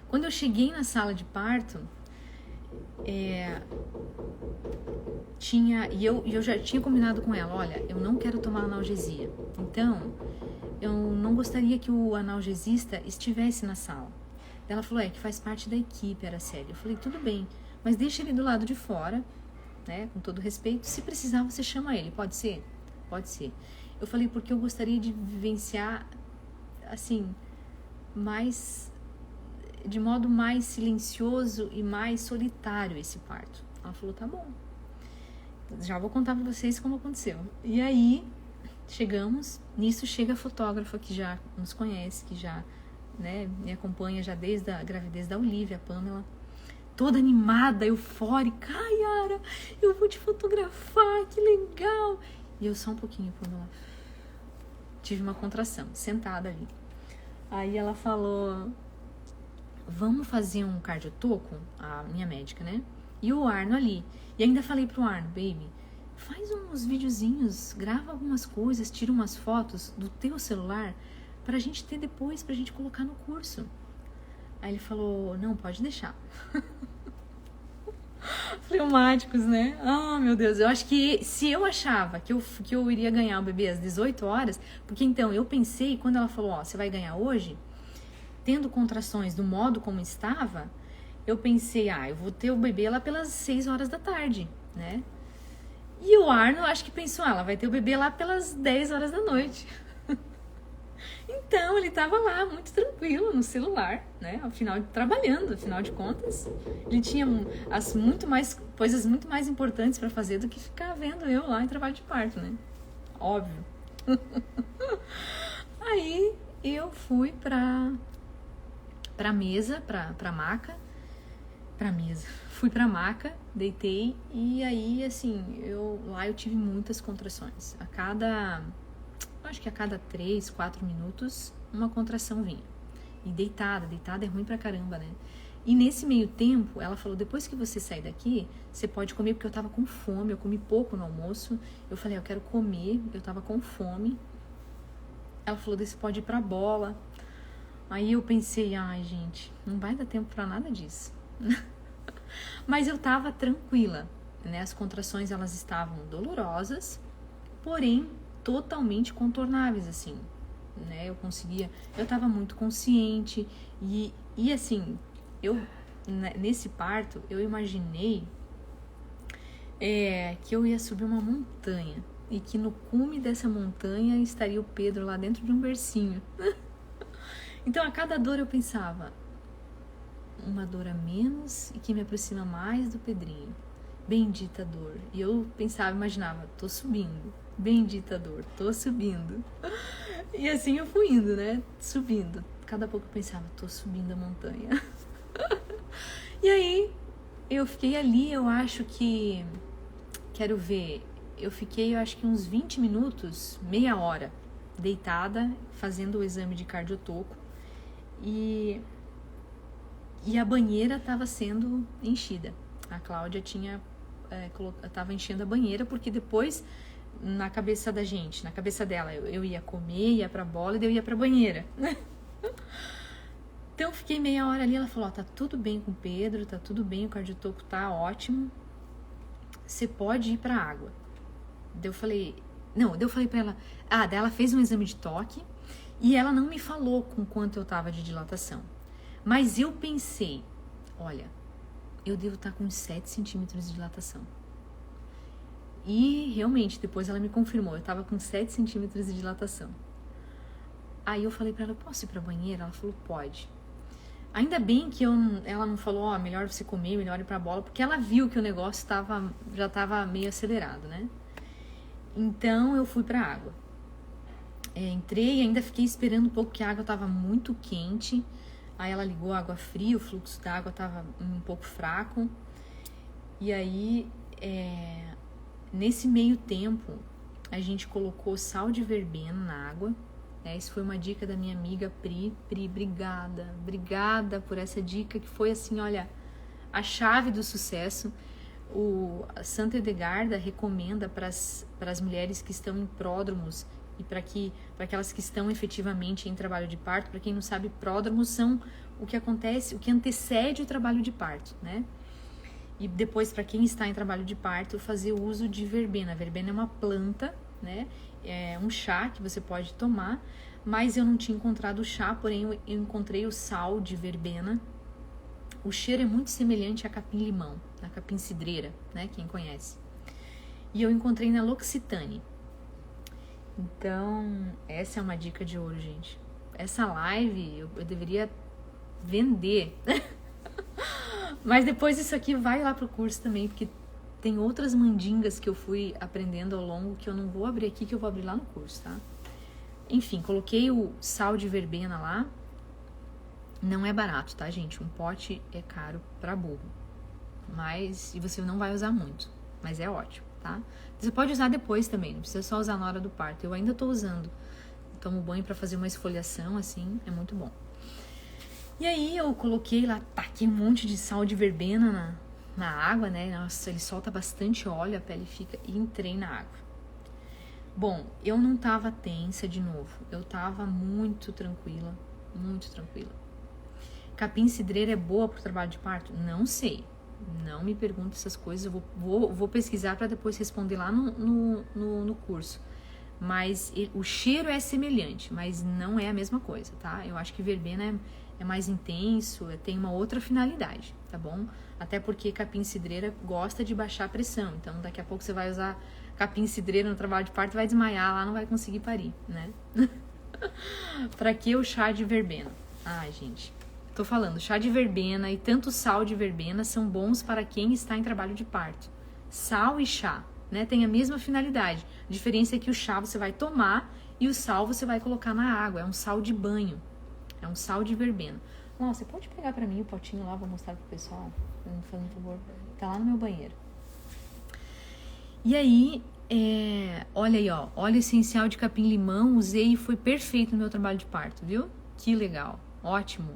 Quando eu cheguei na sala de parto, eu já tinha combinado com ela, olha, eu não quero tomar analgesia, então eu não gostaria que o analgesista estivesse na sala. Ela falou, que faz parte da equipe, Araceli. Eu falei, tudo bem, mas deixa ele do lado de fora, né, com todo respeito, se precisar você chama ele, pode ser? Pode ser. Eu falei, porque eu gostaria de vivenciar, assim, de modo mais silencioso e mais solitário esse parto. Ela falou, tá bom. Já vou contar pra vocês como aconteceu. E aí, chegamos, nisso chega a fotógrafa que já nos conhece, que já, né, me acompanha já desde a gravidez da Olivia, a Pamela, toda animada, eufórica. Ai, Yara, eu vou te fotografar, que legal. E eu só um pouquinho, Pamela, tive uma contração, sentada ali. Aí ela falou, vamos fazer um cardiotoco, a minha médica, né? E o Arno ali. E ainda falei pro Arno, baby, faz uns videozinhos, grava algumas coisas, tira umas fotos do teu celular pra gente ter depois, pra gente colocar no curso. Aí ele falou, não, pode deixar. Fleumáticos, né? Oh, meu Deus, eu acho que se eu achava que eu iria ganhar o bebê às 18 horas, porque então eu pensei, quando ela falou, você vai ganhar hoje, tendo contrações do modo como estava, eu pensei, eu vou ter o bebê lá pelas 6 horas da tarde, né? E o Arno, acho que pensou, ela vai ter o bebê lá pelas 10 horas da noite. Então, ele tava lá, muito tranquilo, no celular, né? Trabalhando, afinal de contas. Ele tinha coisas muito mais importantes para fazer do que ficar vendo eu lá em trabalho de parto, né? Óbvio. Aí, eu fui pra mesa, pra maca. Fui pra maca, deitei e aí, assim, lá eu tive muitas contrações. Acho que a cada 3, 4 minutos, uma contração vinha. E deitada é ruim pra caramba, né? E nesse meio tempo, ela falou, depois que você sair daqui, você pode comer, porque eu tava com fome, eu comi pouco no almoço. Eu falei, eu quero comer, eu tava com fome. Ela falou, você pode ir pra bola. Aí eu pensei, ai, gente, não vai dar tempo pra nada disso. Mas eu tava tranquila, né? As contrações, elas estavam dolorosas, porém totalmente contornáveis, assim, né? Eu tava muito consciente e assim, nesse parto, eu imaginei que eu ia subir uma montanha e que no cume dessa montanha estaria o Pedro lá dentro de um bercinho. Então, a cada dor eu pensava, uma dor a menos e que me aproxima mais do Pedrinho. Bendita dor. E eu imaginava, tô subindo. Bendita dor, tô subindo. E assim eu fui indo, né? Subindo. Cada pouco eu pensava, tô subindo a montanha. E aí, eu fiquei ali, eu acho que... Quero ver. Eu fiquei, acho que uns 20 minutos, meia hora, deitada, fazendo o exame de cardiotoco. E a banheira estava sendo enchida. A Cláudia estava enchendo a banheira, porque depois, na cabeça dela, eu ia comer, ia pra bola e daí eu ia pra banheira. Então, fiquei meia hora ali, ela falou, tá tudo bem com o Pedro, tá tudo bem, o cardiotoco tá ótimo, você pode ir pra água. Daí eu falei pra ela, daí ela fez um exame de toque e ela não me falou com quanto eu tava de dilatação. Mas eu pensei, olha, eu devo estar com 7 centímetros de dilatação. E realmente, depois ela me confirmou, eu estava com 7 centímetros de dilatação. Aí eu falei para ela, posso ir para a banheira? Ela falou, pode. Ainda bem que ela não falou, melhor você comer, melhor ir para a bola, porque ela viu que o negócio já estava meio acelerado, né? Então eu fui para a água. Entrei e ainda fiquei esperando um pouco, porque a água estava muito quente. Aí ela ligou a água fria, o fluxo da água estava um pouco fraco. E aí, nesse meio tempo, a gente colocou sal de verbena na água. Isso foi uma dica da minha amiga Pri. Pri, obrigada por essa dica, que foi assim, olha, a chave do sucesso. A Santa Edgarda recomenda para as mulheres que estão em pródromos e para aquelas que estão efetivamente em trabalho de parto. Para quem não sabe, pródromos são o que antecede o trabalho de parto, né? E depois, para quem está em trabalho de parto, fazer o uso de verbena. A verbena é uma planta, né? É um chá que você pode tomar, mas eu não tinha encontrado o chá, porém eu encontrei o sal de verbena. O cheiro é muito semelhante a capim-limão, a capim-cidreira, né? Quem conhece. E eu encontrei na L'Occitane. Então, essa é uma dica de ouro, gente. Essa live eu deveria vender. Mas depois isso aqui vai lá pro curso também, porque tem outras mandingas que eu fui aprendendo ao longo, que eu não vou abrir aqui, que eu vou abrir lá no curso, tá? Enfim, coloquei o sal de verbena lá. Não é barato, tá, gente? Um pote é caro pra burro. E você não vai usar muito, mas é ótimo, tá? Você pode usar depois também, não precisa só usar na hora do parto. Eu ainda tô usando. Tomo banho pra fazer uma esfoliação, assim, é muito bom. E aí eu coloquei lá, taquei um monte de sal de verbena na água, né? Nossa, ele solta bastante óleo, a pele fica... E entrei na água. Bom, eu não tava tensa de novo. Eu tava muito tranquila, muito tranquila. Capim-cidreira é boa pro trabalho de parto? Não sei. Não me pergunte essas coisas, eu vou pesquisar para depois responder lá no curso. Mas o cheiro é semelhante, mas não é a mesma coisa, tá? Eu acho que verbena é mais intenso, tem uma outra finalidade, tá bom? Até porque capim-cidreira gosta de baixar a pressão, então daqui a pouco você vai usar capim-cidreira no trabalho de parto e vai desmaiar lá, não vai conseguir parir, né? Pra que o chá de verbena? Ai, gente, tô falando, chá de verbena e tanto sal de verbena são bons para quem está em trabalho de parto. Sal e chá, né, tem a mesma finalidade. A diferença é que o chá você vai tomar e o sal você vai colocar na água. É um sal de banho, é um sal de verbena. Nossa, você pode pegar pra mim o potinho lá, vou mostrar pro pessoal, fazendo um favor. Tá lá no meu banheiro. E aí, olha aí, ó, óleo essencial de capim-limão, usei e foi perfeito no meu trabalho de parto, viu? Que legal, ótimo,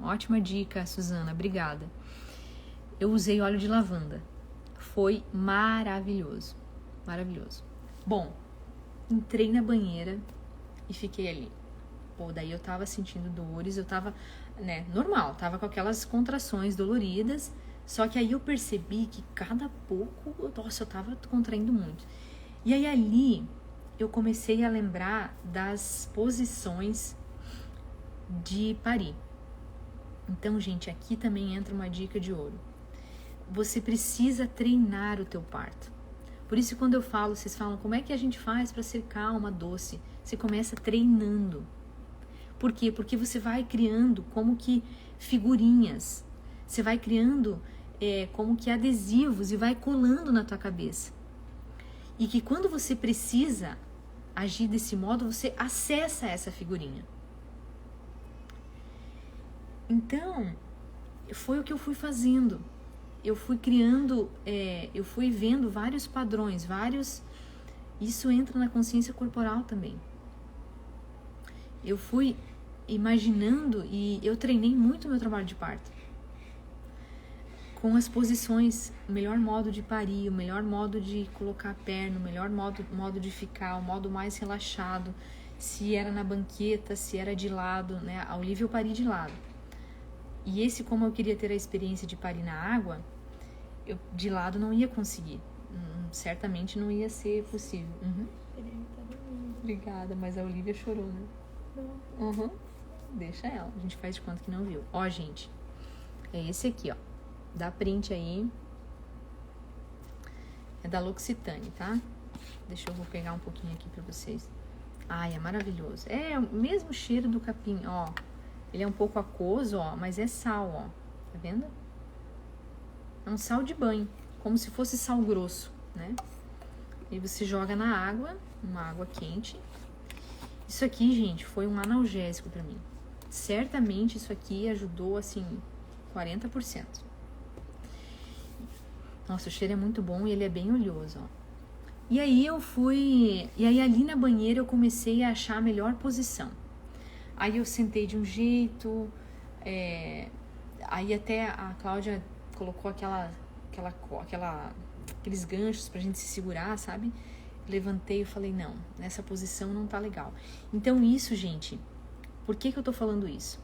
ótima dica, Suzana, obrigada. Eu usei óleo de lavanda, foi maravilhoso, maravilhoso. Bom, entrei na banheira e fiquei ali. Pô, daí eu tava sentindo dores, eu tava, né, normal, tava com aquelas contrações doloridas, só que aí eu percebi que cada pouco, nossa, eu tava contraindo muito. E aí ali eu comecei a lembrar das posições de parir. Então, gente, aqui também entra uma dica de ouro. Você precisa treinar o teu parto. Por isso, quando eu falo, vocês falam, como é que a gente faz para ser calma, doce? Você começa treinando. Por quê? Porque você vai criando como que figurinhas, você vai criando como que adesivos e vai colando na tua cabeça. E que quando você precisa agir desse modo, você acessa essa figurinha. Então, foi o que eu fui fazendo. Eu fui criando, eu fui vendo vários padrões, Isso entra na consciência corporal também. Eu fui imaginando e eu treinei muito meu trabalho de parto. Com as posições, o melhor modo de parir, o melhor modo de colocar a perna, o melhor modo de ficar, o modo mais relaxado, se era na banqueta, se era de lado, né? A Olivia eu pari de lado. E esse, como eu queria ter a experiência de parir na água, eu de lado não ia conseguir. Certamente não ia ser possível. Obrigada, mas a Olivia chorou, né? Deixa ela, a gente faz de conta que não viu. Ó, gente, é esse aqui, ó. Dá print aí. É da L'Occitane, tá? Vou pegar um pouquinho aqui pra vocês. Ai, é maravilhoso. É o mesmo cheiro do capim, ó. Ele é um pouco aquoso, ó, mas é sal, ó. Tá vendo? É um sal de banho, como se fosse sal grosso, né? E você joga na água, uma água quente. Isso aqui, gente, foi um analgésico pra mim. Certamente isso aqui ajudou, assim, 40%. Nossa, o cheiro é muito bom e ele é bem oleoso, ó. E aí ali na banheira eu comecei a achar a melhor posição. Aí eu sentei de um jeito, aí até a Cláudia colocou aqueles ganchos pra gente se segurar, sabe? Levantei e falei, não, nessa posição não tá legal. Então isso, gente, por que eu tô falando isso?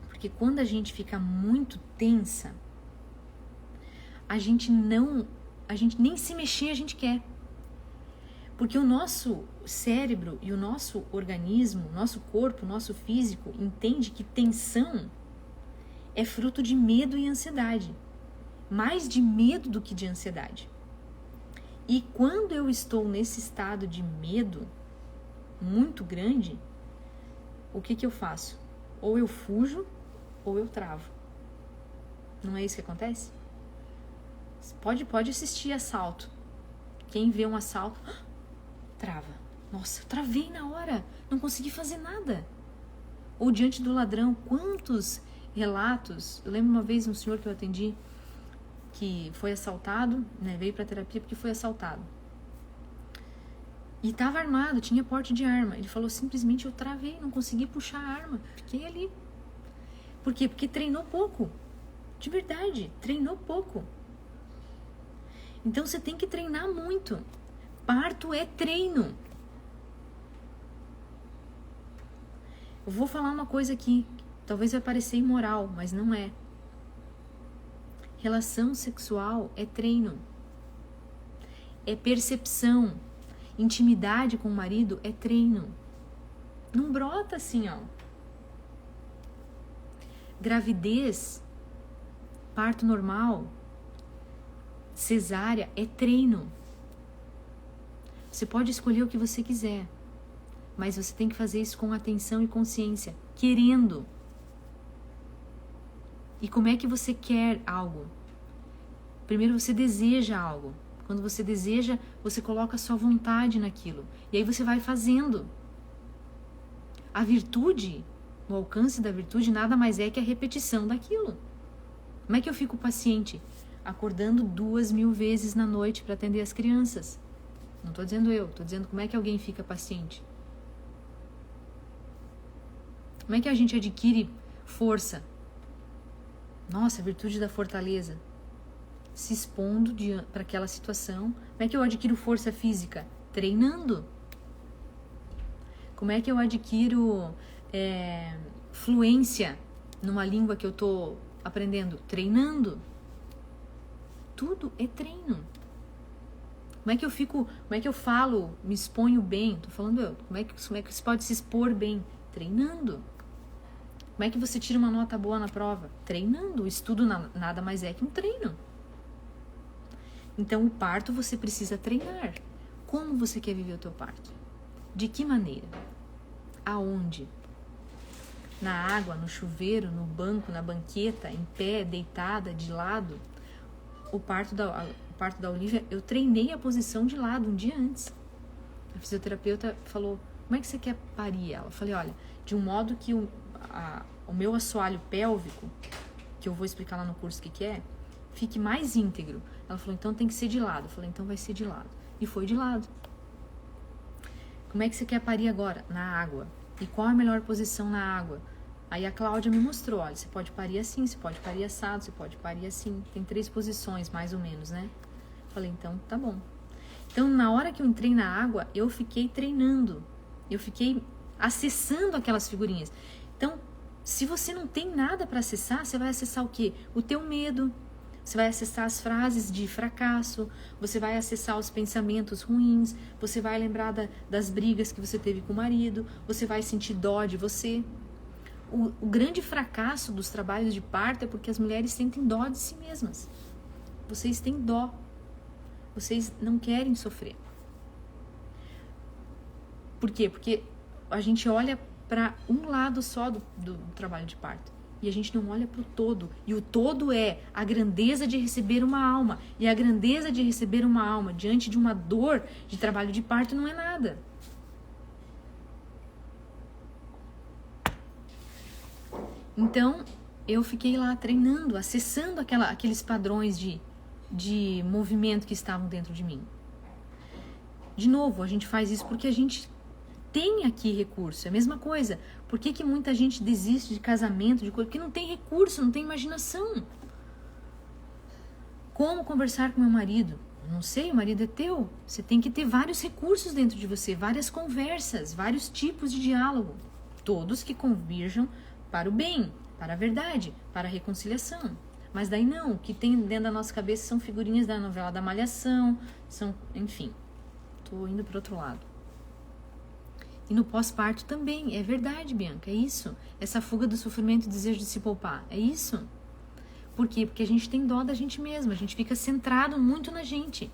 Porque quando a gente fica muito tensa, a gente nem se mexer a gente quer. Porque o nosso cérebro e o nosso organismo, nosso corpo, nosso físico, entende que tensão é fruto de medo e ansiedade. Mais de medo do que de ansiedade. E quando eu estou nesse estado de medo muito grande, o que eu faço? Ou eu fujo, ou eu travo. Não é isso que acontece? Pode assistir assalto. Quem vê um assalto, trava. Nossa, eu travei na hora, não consegui fazer nada. Ou diante do ladrão, quantos relatos. Eu lembro uma vez um senhor que eu atendi que foi assaltado, né, veio pra terapia porque foi assaltado. E tava armado, tinha porte de arma. Ele falou, simplesmente eu travei, não consegui puxar a arma. Fiquei ali. Por quê? Porque treinou pouco. De verdade, treinou pouco. Então você tem que treinar muito. Parto é treino. Eu vou falar uma coisa aqui, talvez vai parecer imoral, mas não é. Relação sexual é treino. É percepção. Intimidade com o marido é treino. Não brota assim, ó. Gravidez, parto normal, cesárea é treino. Você pode escolher o que você quiser, Mas você tem que fazer isso com atenção e consciência, querendo. E como é que você quer algo? Primeiro você deseja algo. Quando você deseja, você coloca a sua vontade naquilo. E aí você vai fazendo. A virtude, o alcance da virtude nada mais é que a repetição daquilo. Como é que eu fico paciente? Acordando 2000 vezes na noite para atender as crianças. Não estou dizendo eu, estou dizendo como é que alguém fica paciente. Como é que a gente adquire força? Nossa, a virtude da fortaleza. Se expondo para aquela situação. Como é que eu adquiro força física? Treinando. Como é que eu adquiro fluência numa língua que eu estou aprendendo? Treinando. Tudo é treino. Como é que eu falo, me exponho bem? Tô falando eu. Como é que você pode se expor bem? Treinando. Como é que você tira uma nota boa na prova? Treinando. O estudo nada mais é que um treino. Então, o parto você precisa treinar. Como você quer viver o teu parto? De que maneira? Aonde? Na água, no chuveiro, no banco, na banqueta, em pé, deitada, de lado? O parto da Olivia, eu treinei a posição de lado um dia antes. A fisioterapeuta falou, como é que você quer parir ela? Eu falei, olha, de um modo que o meu assoalho pélvico, que eu vou explicar lá no curso o que é, fique mais íntegro. Ela falou, então tem que ser de lado. Eu falei, então vai ser de lado. E foi de lado. Como é que você quer parir agora? Na água. E qual a melhor posição na água? Aí a Cláudia me mostrou, olha, você pode parir assim, você pode parir assado, você pode parir assim. Tem 3 posições, mais ou menos, né? Falei, então tá bom. Então, na hora que eu entrei na água, eu fiquei treinando. Eu fiquei acessando aquelas figurinhas. Então, se você não tem nada para acessar, você vai acessar o quê? O teu medo. Você vai acessar as frases de fracasso, você vai acessar os pensamentos ruins, você vai lembrar das brigas que você teve com o marido, você vai sentir dó de você. O grande fracasso dos trabalhos de parto é porque as mulheres sentem dó de si mesmas. Vocês têm dó. Vocês não querem sofrer. Por quê? Porque a gente olha para um lado só do trabalho de parto. E a gente não olha para o todo. E o todo é a grandeza de receber uma alma. E a grandeza de receber uma alma diante de uma dor de trabalho de parto não é nada. Então, eu fiquei lá treinando, acessando aqueles padrões de movimento que estavam dentro de mim. De novo, a gente faz isso porque a gente tem aqui recurso. É a mesma coisa. Por que muita gente desiste de casamento, de coisa? Porque não tem recurso, não tem imaginação. Como conversar com meu marido? Não sei, o marido é teu. Você tem que ter vários recursos dentro de você, várias conversas, vários tipos de diálogo. Todos que converjam para o bem, para a verdade, para a reconciliação. Mas daí não, o que tem dentro da nossa cabeça são figurinhas da novela da Malhação, enfim. Tô indo para outro lado. E no pós-parto também, é verdade, Bianca, é isso. Essa fuga do sofrimento, o desejo de se poupar, é isso. Por quê? Porque a gente tem dó da gente mesma, a gente fica centrado muito na gente.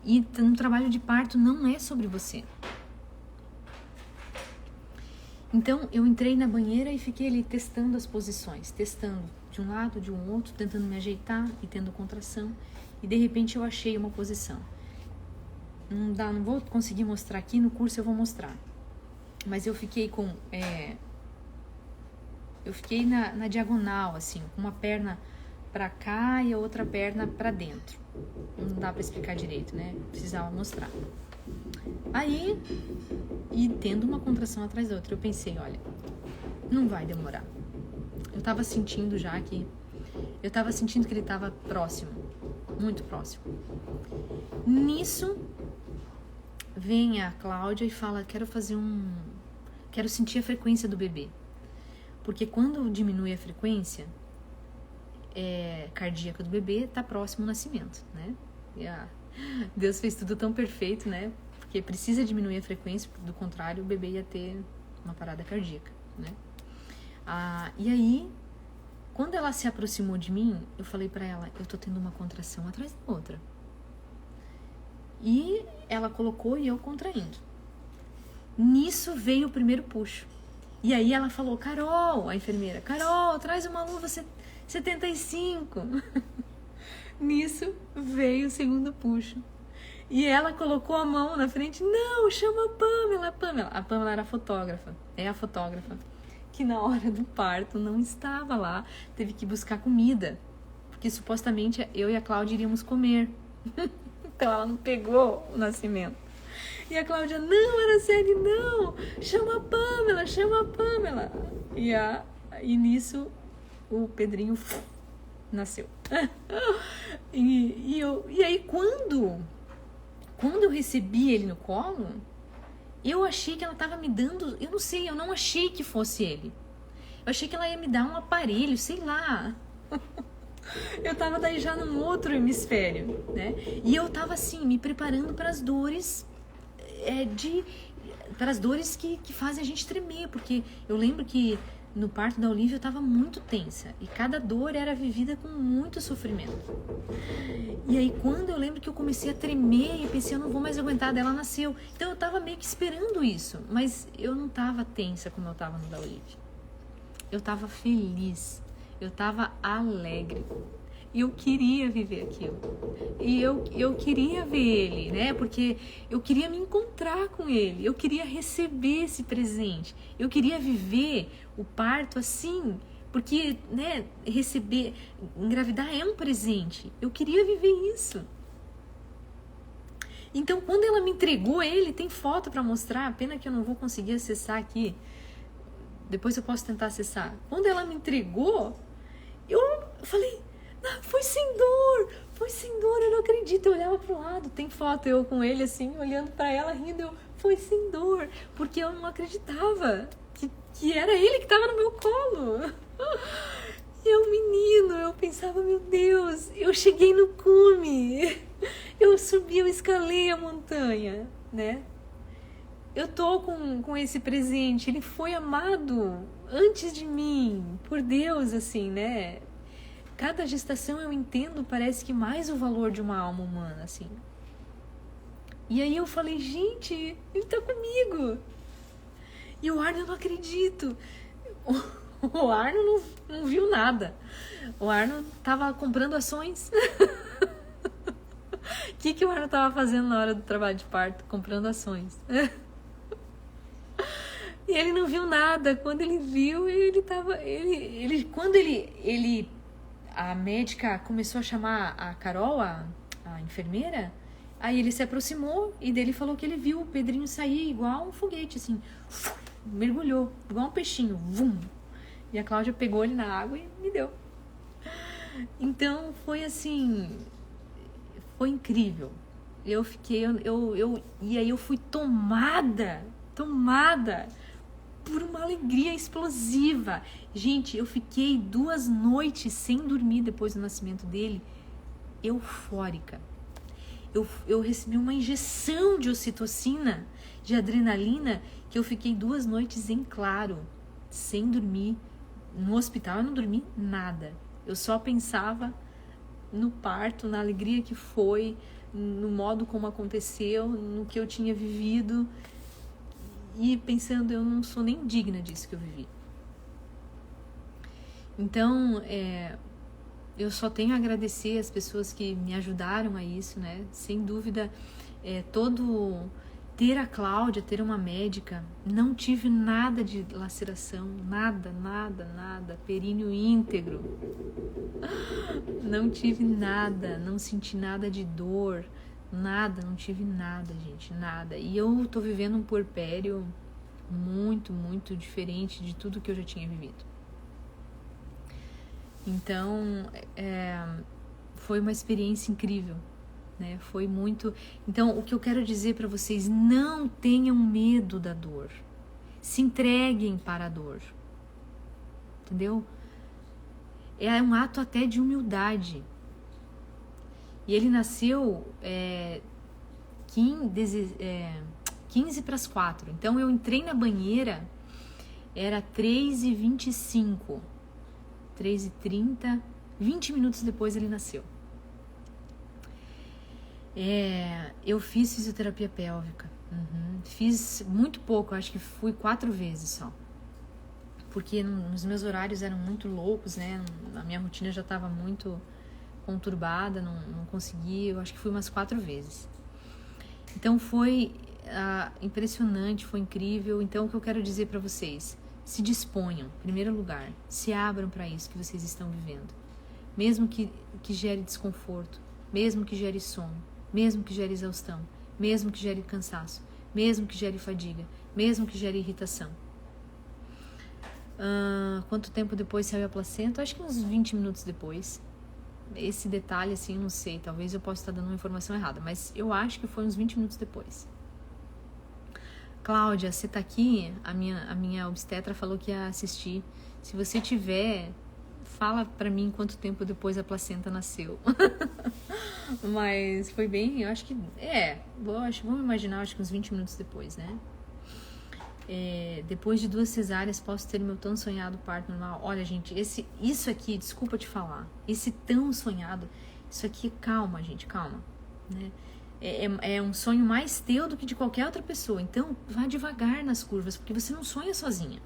E no trabalho de parto não é sobre você. Então, eu entrei na banheira e fiquei ali testando as posições, testando de um lado, de um outro, tentando me ajeitar e tendo contração. E de repente eu achei uma posição. Não vou conseguir mostrar aqui, no curso eu vou mostrar. Mas eu fiquei eu fiquei na diagonal, assim, com uma perna pra cá e a outra perna pra dentro. Não dá pra explicar direito, né? Precisava mostrar. Aí, e tendo uma contração atrás da outra, eu pensei, olha, não vai demorar. Eu tava sentindo já que... Eu tava sentindo que ele tava próximo, muito próximo. Nisso, vem a Cláudia e fala, quero sentir a frequência do bebê. Porque quando diminui a frequência cardíaca do bebê, tá próximo ao nascimento, né? Deus fez tudo tão perfeito, né? Porque precisa diminuir a frequência, do contrário, o bebê ia ter uma parada cardíaca, né? E aí, quando ela se aproximou de mim, eu falei pra ela, eu tô tendo uma contração atrás da outra. E ela colocou e eu contraindo. Nisso veio o primeiro puxo. E aí ela falou, Carol, a enfermeira, Carol, traz uma luva 75. Nisso veio o segundo puxo. E ela colocou a mão na frente, não, chama a Pamela, Pamela. A Pamela era fotógrafa, é a fotógrafa, que na hora do parto não estava lá, teve que buscar comida, porque supostamente eu e a Cláudia iríamos comer. Então ela não pegou o nascimento. E a Cláudia, não, Araceli, não, chama a Pamela, chama a Pamela. E nisso o Pedrinho nasceu. E aí quando eu recebi ele no colo, eu achei que ela estava me dando, eu não sei, eu não achei que fosse ele. Eu achei que ela ia me dar um aparelho, sei lá. Eu tava daí já num outro hemisfério, né? E eu tava assim, me preparando para as dores, para as dores que fazem a gente tremer, porque eu lembro que no parto da Olivia eu tava muito tensa e cada dor era vivida com muito sofrimento. E aí quando eu lembro que eu comecei a tremer e pensei, eu não vou mais aguentar, dela nasceu. Então eu tava meio que esperando isso, mas eu não tava tensa como eu tava no da Olivia. Eu tava feliz, eu tava alegre. E eu queria viver aquilo. E eu queria ver ele, né? Porque eu queria me encontrar com ele. Eu queria receber esse presente. Eu queria viver o parto assim. Porque, né, engravidar é um presente. Eu queria viver isso. Então, quando ela me entregou ele, tem foto para mostrar. Pena que eu não vou conseguir acessar aqui. Depois eu posso tentar acessar. Quando ela me entregou, eu falei... Foi sem dor, eu não acredito. Eu olhava pro lado, tem foto eu com ele assim, olhando pra ela, rindo, foi sem dor, porque eu não acreditava que era ele que tava no meu colo. E o menino, eu pensava, meu Deus, eu cheguei no cume, eu subi, eu escalei a montanha, né? Eu tô com esse presente, ele foi amado antes de mim, por Deus, assim, né? Cada gestação eu entendo, parece que mais o valor de uma alma humana, assim. E aí eu falei, gente, ele tá comigo. E o Arno, eu não acredito. O Arno não viu nada. O Arno tava comprando ações. O que o Arno tava fazendo na hora do trabalho de parto? Comprando ações. E ele não viu nada. Quando ele viu, a médica começou a chamar a Carol, a enfermeira, aí ele se aproximou e dele falou que ele viu o Pedrinho sair igual um foguete, assim, mergulhou, igual um peixinho, vum. E a Cláudia pegou ele na água e me deu. Então foi assim, foi incrível. Eu fiquei, e aí eu fui tomada por uma alegria explosiva. Gente, eu fiquei 2 noites sem dormir depois do nascimento dele, eufórica. Eu recebi uma injeção de ocitocina, de adrenalina, que eu fiquei 2 noites em claro, sem dormir. No hospital eu não dormi nada. Eu só pensava no parto, na alegria que foi, no modo como aconteceu, no que eu tinha vivido. E pensando, eu não sou nem digna disso que eu vivi. Então, eu só tenho a agradecer as pessoas que me ajudaram a isso, né? Sem dúvida, ter a Cláudia, ter uma médica, não tive nada de laceração, nada, períneo íntegro. Não tive nada, não senti nada de dor. Nada, não tive nada, gente, nada. E eu tô vivendo um puerpério muito, muito diferente de tudo que eu já tinha vivido. Então, foi uma experiência incrível, né? Foi muito... Então, o que eu quero dizer para vocês, não tenham medo da dor. Se entreguem para a dor. Entendeu? É um ato até de humildade. E ele nasceu 15 para as 4. Então eu entrei na banheira, era 3h25, 3h30, 20 minutos depois ele nasceu. Eu fiz fisioterapia pélvica. Fiz muito pouco, acho que fui 4 vezes só. Porque nos meus horários eram muito loucos, né? A minha rotina já estava muito conturbada, não consegui, eu acho que fui umas 4 vezes. Então foi impressionante, foi incrível. Então o que eu quero dizer para vocês, se disponham, em primeiro lugar, se abram para isso que vocês estão vivendo. Mesmo que gere desconforto, mesmo que gere sono, mesmo que gere exaustão, mesmo que gere cansaço, mesmo que gere fadiga, mesmo que gere irritação. Quanto tempo depois saiu a placenta? Acho que uns 20 minutos depois. Esse detalhe, assim, não sei, talvez eu possa estar dando uma informação errada, mas eu acho que foi uns 20 minutos depois. Cláudia, você tá aqui? A minha obstetra falou que ia assistir. Se você tiver, fala pra mim quanto tempo depois a placenta nasceu. Mas foi bem, eu acho que vamos imaginar, acho que uns 20 minutos depois, né? Depois de 2 cesáreas posso ter meu tão sonhado parto normal. Olha, gente, isso aqui, desculpa te falar, esse tão sonhado, isso aqui, calma, gente, calma, né? É um sonho mais teu do que de qualquer outra pessoa. Então vá devagar nas curvas, porque você não sonha sozinha,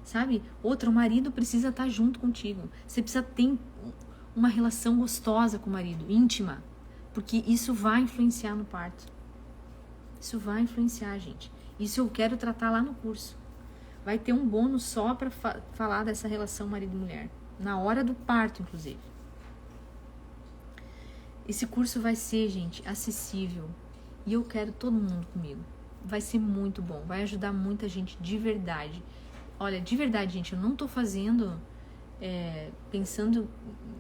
sabe? O marido precisa estar junto contigo, você precisa ter uma relação gostosa com o marido, íntima, porque isso vai influenciar no parto. Isso vai influenciar, gente. Isso eu quero tratar lá no curso. Vai ter um bônus só para falar dessa relação marido e mulher. Na hora do parto, inclusive. Esse curso vai ser, gente, acessível. E eu quero todo mundo comigo. Vai ser muito bom. Vai ajudar muita gente de verdade. Olha, de verdade, gente, eu não tô fazendo pensando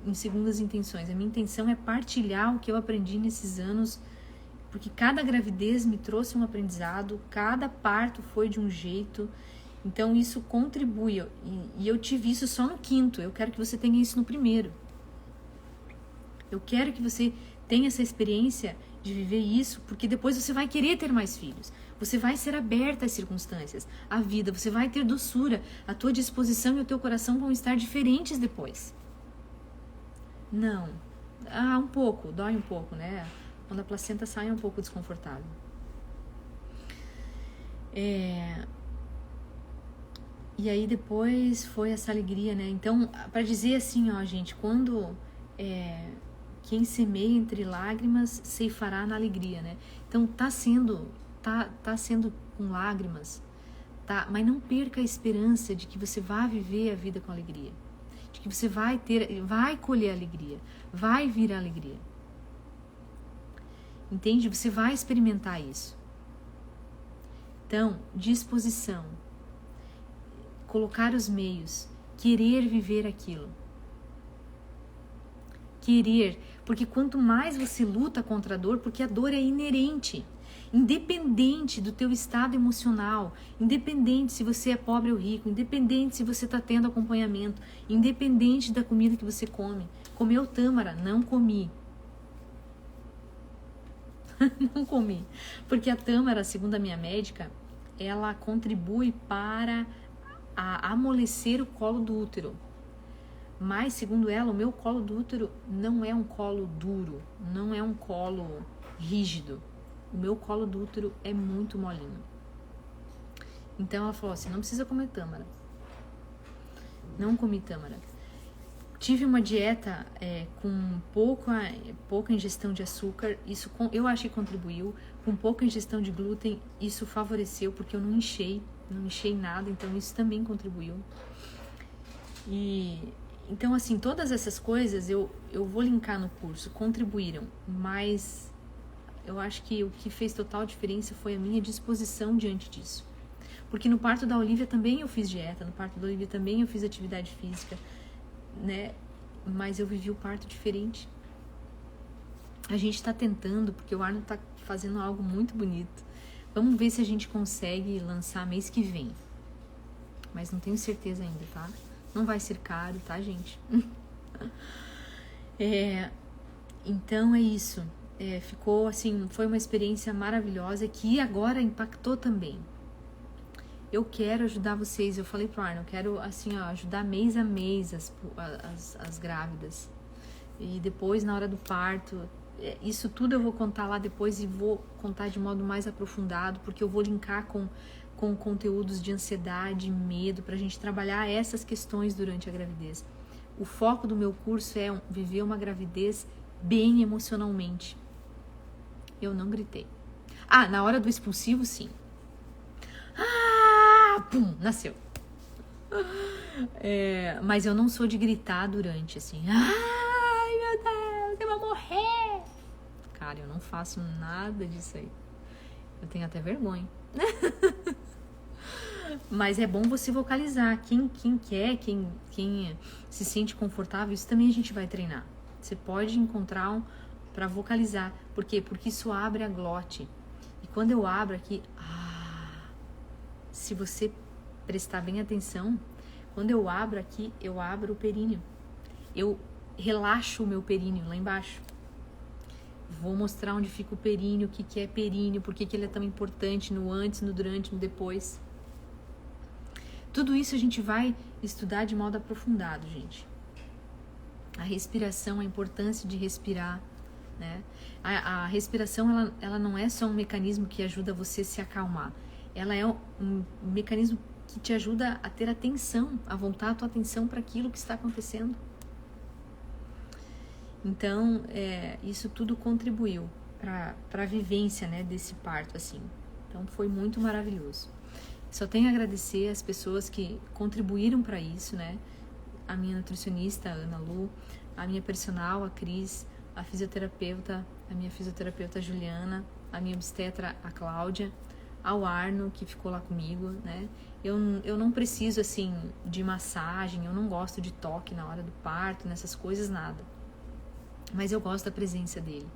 em segundas intenções. A minha intenção é partilhar o que eu aprendi nesses anos, porque cada gravidez me trouxe um aprendizado, cada parto foi de um jeito, então isso contribui, e eu tive isso só no 5º, eu quero que você tenha isso no 1º. Eu quero que você tenha essa experiência de viver isso, porque depois você vai querer ter mais filhos, você vai ser aberta às circunstâncias, à vida, você vai ter doçura, a tua disposição e o teu coração vão estar diferentes depois. Não, um pouco, dói um pouco, né? Quando a placenta sai é um pouco desconfortável. E aí depois foi essa alegria, né? Então, para dizer assim, ó, gente, quando quem semeia entre lágrimas ceifará na alegria, né? Então tá sendo com lágrimas, tá? Mas não perca a esperança de que você vai viver a vida com alegria, de que você vai colher alegria, vai vir a alegria. Entende? Você vai experimentar isso. Então, disposição, colocar os meios, querer viver aquilo. Querer, porque quanto mais você luta contra a dor, porque a dor é inerente, independente do teu estado emocional, independente se você é pobre ou rico, independente se você está tendo acompanhamento, independente da comida que você come. Comeu tâmara? Não comi. Não comi, porque a tâmara, segundo a minha médica, ela contribui para amolecer o colo do útero. Mas, segundo ela, o meu colo do útero não é um colo duro, não é um colo rígido. O meu colo do útero é muito molinho. Então ela falou assim, não precisa comer tâmara. Não comi tâmara. Tive uma dieta com pouca ingestão de açúcar, isso eu acho que contribuiu. Com pouca ingestão de glúten, isso favoreceu, porque eu não enchei nada, então isso também contribuiu. Então, assim, todas essas coisas eu vou linkar no curso, contribuíram, mas eu acho que o que fez total diferença foi a minha disposição diante disso. Porque no parto da Olivia também eu fiz dieta, no parto da Olivia também eu fiz atividade física, né? Mas eu vivi o parto diferente. A gente está tentando, porque o Arno está fazendo algo muito bonito. Vamos ver se a gente consegue lançar mês que vem. Mas não tenho certeza ainda, tá? Não vai ser caro, tá, gente? Então é isso. Ficou assim, foi uma experiência maravilhosa que agora impactou também. Eu quero ajudar vocês, eu falei pro Arno, eu quero assim, ó, ajudar mês a mês as grávidas. E depois, na hora do parto, isso tudo eu vou contar lá depois e vou contar de modo mais aprofundado, porque eu vou linkar com conteúdos de ansiedade, medo, pra gente trabalhar essas questões durante a gravidez. O foco do meu curso é viver uma gravidez bem emocionalmente. Eu não gritei. Na hora do expulsivo, sim. Pum, nasceu. Mas eu não sou de gritar durante, assim. Ai, meu Deus, eu vou morrer. Cara, eu não faço nada disso aí. Eu tenho até vergonha. Mas é bom você vocalizar. Quem quer, quem se sente confortável, isso também a gente vai treinar. Você pode encontrar para vocalizar. Por quê? Porque isso abre a glote. E quando eu abro aqui, se você prestar bem atenção, quando eu abro aqui, eu abro o períneo. Eu relaxo o meu períneo lá embaixo. Vou mostrar onde fica o períneo, o que é períneo, por que ele é tão importante no antes, no durante, no depois. Tudo isso a gente vai estudar de modo aprofundado, gente. A respiração, a importância de respirar, né? A respiração, ela não é só um mecanismo que ajuda você a se acalmar. Ela é um mecanismo que te ajuda a ter atenção, a voltar a tua atenção para aquilo que está acontecendo. Então, isso tudo contribuiu para a vivência, né, desse parto, assim. Então, foi muito maravilhoso. Só tenho a agradecer as pessoas que contribuíram para isso, né? A minha nutricionista, a Ana Lu, a minha personal, a Cris, a minha fisioterapeuta Juliana, a minha obstetra, a Cláudia, ao Arno, que ficou lá comigo, né? Eu não preciso, assim, de massagem, eu não gosto de toque na hora do parto, nessas coisas, nada. Mas eu gosto da presença dele.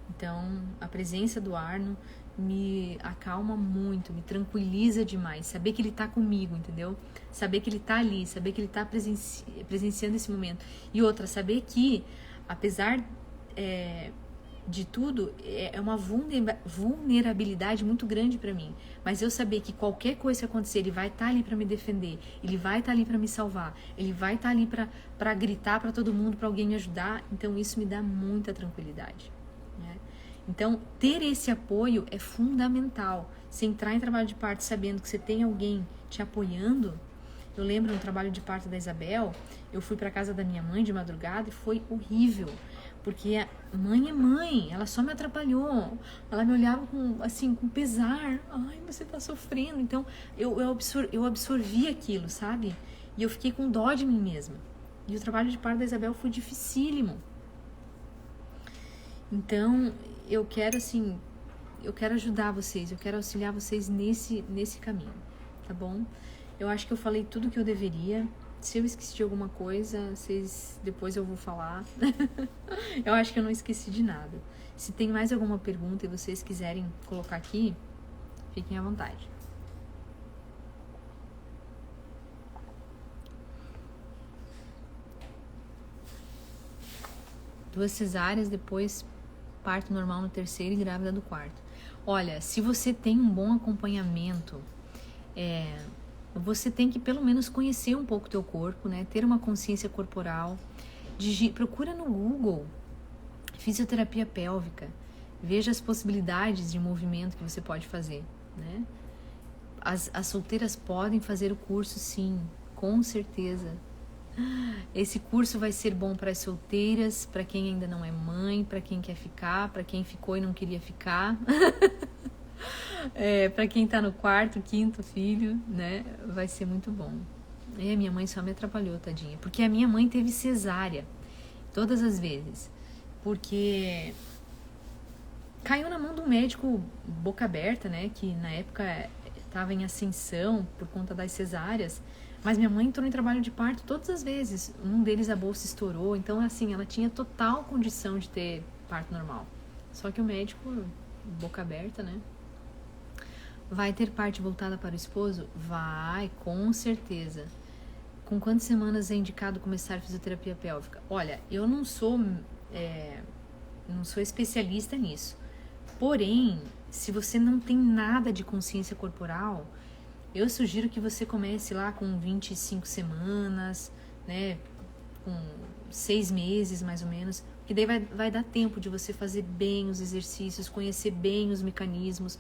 Então, a presença do Arno me acalma muito, me tranquiliza demais. Saber que ele tá comigo, entendeu? Saber que ele tá ali, saber que ele tá presenciando esse momento. E outra, saber que, apesar de tudo, é uma vulnerabilidade muito grande para mim. Mas eu saber que qualquer coisa que acontecer, ele vai estar ali para me defender, ele vai estar ali para me salvar, ele vai estar ali para gritar para todo mundo, para alguém me ajudar. Então isso me dá muita tranquilidade, né? Então ter esse apoio é fundamental. Se entrar em trabalho de parto sabendo que você tem alguém te apoiando. Eu lembro no trabalho de parto da Isabel, eu fui para casa da minha mãe de madrugada e foi horrível. Porque a mãe é mãe, ela só me atrapalhou. Ela me olhava com pesar. Ai, você tá sofrendo. Então, eu absorvi aquilo, sabe? E eu fiquei com dó de mim mesma. E o trabalho de parto da Isabel foi dificílimo. Então, eu quero ajudar vocês, eu quero auxiliar vocês nesse caminho, tá bom? Eu acho que eu falei tudo que eu deveria. Se eu esqueci de alguma coisa, depois eu vou falar. Eu acho que eu não esqueci de nada. Se tem mais alguma pergunta e vocês quiserem colocar aqui, fiquem à vontade. Duas cesáreas, depois parto normal no terceiro e grávida do quarto. Olha, se você tem um bom acompanhamento, você tem que pelo menos conhecer um pouco o teu corpo, né? Ter uma consciência corporal. Procura no Google fisioterapia pélvica. Veja as possibilidades de movimento que você pode fazer, né? As solteiras podem fazer o curso, sim, com certeza. Esse curso vai ser bom para as solteiras, para quem ainda não é mãe, para quem quer ficar, para quem ficou e não queria ficar. Para quem tá no quarto, quinto filho, né? Vai ser muito bom. A minha mãe só me atrapalhou, tadinha. Porque a minha mãe teve cesárea todas as vezes. Porque caiu na mão de um médico boca aberta, né? Que na época estava em ascensão por conta das cesáreas. Mas minha mãe entrou em trabalho de parto todas as vezes. Um deles a bolsa estourou. Então, assim, ela tinha total condição de ter parto normal. Só que o médico, boca aberta, né? Vai ter parte voltada para o esposo? Vai, com certeza. Com quantas semanas é indicado começar fisioterapia pélvica? Olha, eu não sou especialista nisso. Porém, se você não tem nada de consciência corporal, eu sugiro que você comece lá com 25 semanas, né? Com 6 meses, mais ou menos. que daí vai dar tempo de você fazer bem os exercícios, conhecer bem os mecanismos.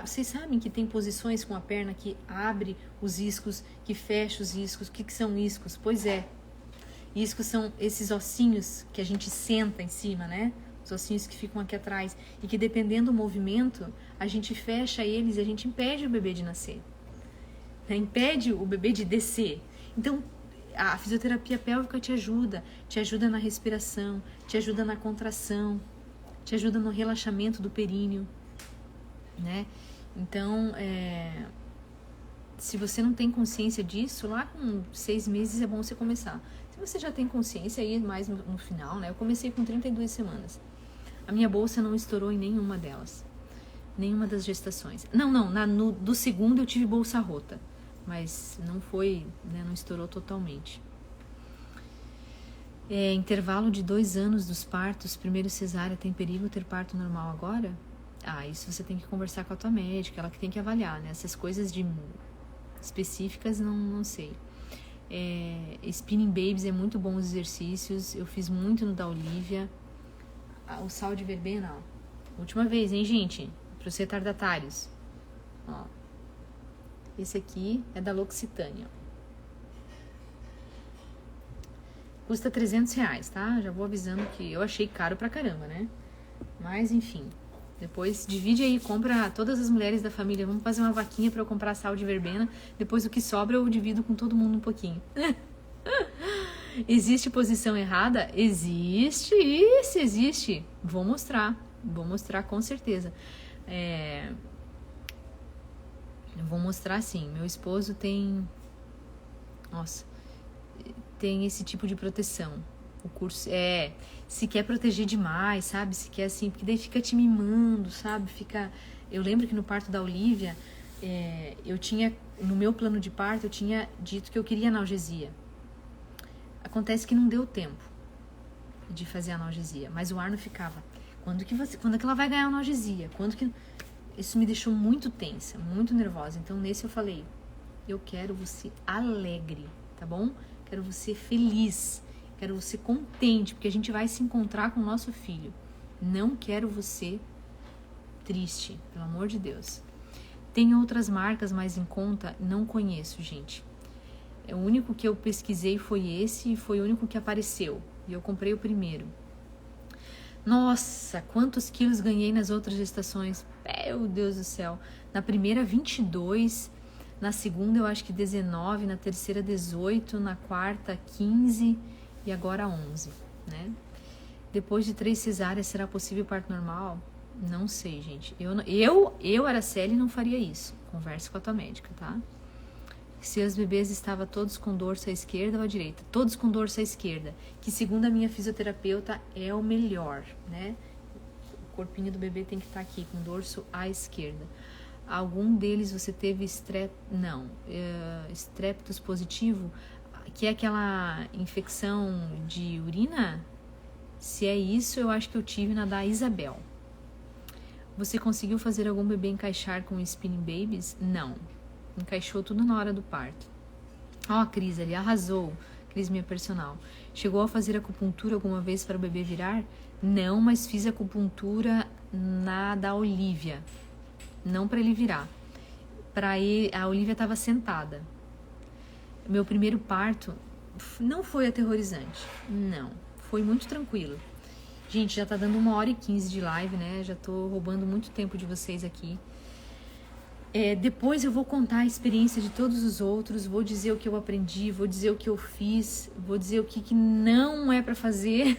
Vocês sabem que tem posições com a perna que abre os iscos, que fecha os iscos. O que são iscos? Pois é, iscos são esses ossinhos que a gente senta em cima, né? Os ossinhos que ficam aqui atrás. E que dependendo do movimento, a gente fecha eles e a gente impede o bebê de nascer. Né? Impede o bebê de descer. Então, a fisioterapia pélvica te ajuda na respiração, te ajuda na contração, te ajuda no relaxamento do períneo, né? Então, se você não tem consciência disso, lá com 6 meses é bom você começar. Se você já tem consciência, aí mais no final, né? Eu comecei com 32 semanas. A minha bolsa não estourou em nenhuma delas. Nenhuma das gestações. Não, do segundo eu tive bolsa rota. Mas não foi, né, não estourou totalmente. Intervalo de 2 anos dos partos, primeiro cesárea, tem perigo ter parto normal agora? Isso você tem que conversar com a tua médica, ela que tem que avaliar, né? Essas coisas específicas, não sei. Spinning Babies é muito bom os exercícios, eu fiz muito no da Olivia. O sal de verbena, ó. Última vez, hein, gente? Para os retardatários. Ó. Esse aqui é da L'Occitânia. Custa R$300, tá? Já vou avisando que eu achei caro pra caramba, né? Mas, enfim. Depois divide aí, compra todas as mulheres da família. Vamos fazer uma vaquinha pra eu comprar sal de verbena. Depois o que sobra eu divido com todo mundo um pouquinho. Existe posição errada? Existe, isso existe. Vou mostrar com certeza. Eu vou mostrar sim. Meu esposo tem esse tipo de proteção. O curso se quer proteger demais, sabe? Se quer assim, porque daí fica te mimando, sabe? Eu lembro que no parto da Olivia, no meu plano de parto, eu tinha dito que eu queria analgesia. Acontece que não deu tempo de fazer analgesia, mas o Arno ficava, quando é que ela vai ganhar analgesia? Isso me deixou muito tensa, muito nervosa. Então nesse eu falei, eu quero você alegre, tá bom? Quero você feliz, quero você contente, porque a gente vai se encontrar com o nosso filho. Não quero você triste, pelo amor de Deus. Tem outras marcas mais em conta? Não conheço, gente. O único que eu pesquisei foi esse e foi o único que apareceu. E eu comprei o primeiro. Nossa, quantos quilos ganhei nas outras gestações? Meu Deus do céu. Na primeira, 22. Na segunda, eu acho que 19. Na terceira, 18. Na quarta, 15. E agora 11, né? Depois de 3 cesáreas, será possível parto normal? Não sei, gente. Eu Araceli, não faria isso. Converse com a tua médica, tá? Se os bebês estavam todos com dorso à esquerda ou à direita? Todos com dorso à esquerda, que segundo a minha fisioterapeuta é o melhor, né? O corpinho do bebê tem que estar aqui, com dorso à esquerda. Algum deles você teve estreptos positivo, que é aquela infecção de urina? Se é isso, eu acho que eu tive na da Isabel. Você conseguiu fazer algum bebê encaixar com Spinning Babies? Não. Encaixou tudo na hora do parto. A Cris ali arrasou. Cris, minha personal. Chegou a fazer acupuntura alguma vez para o bebê virar? Não, mas fiz acupuntura na da Olivia. Não para ele virar. A Olivia estava sentada. Meu primeiro parto não foi aterrorizante. Não. Foi muito tranquilo. Gente, já tá dando 1h15 de live, né? Já tô roubando muito tempo de vocês aqui. Depois eu vou contar a experiência de todos os outros, vou dizer o que eu aprendi, vou dizer o que eu fiz, vou dizer o que não é pra fazer,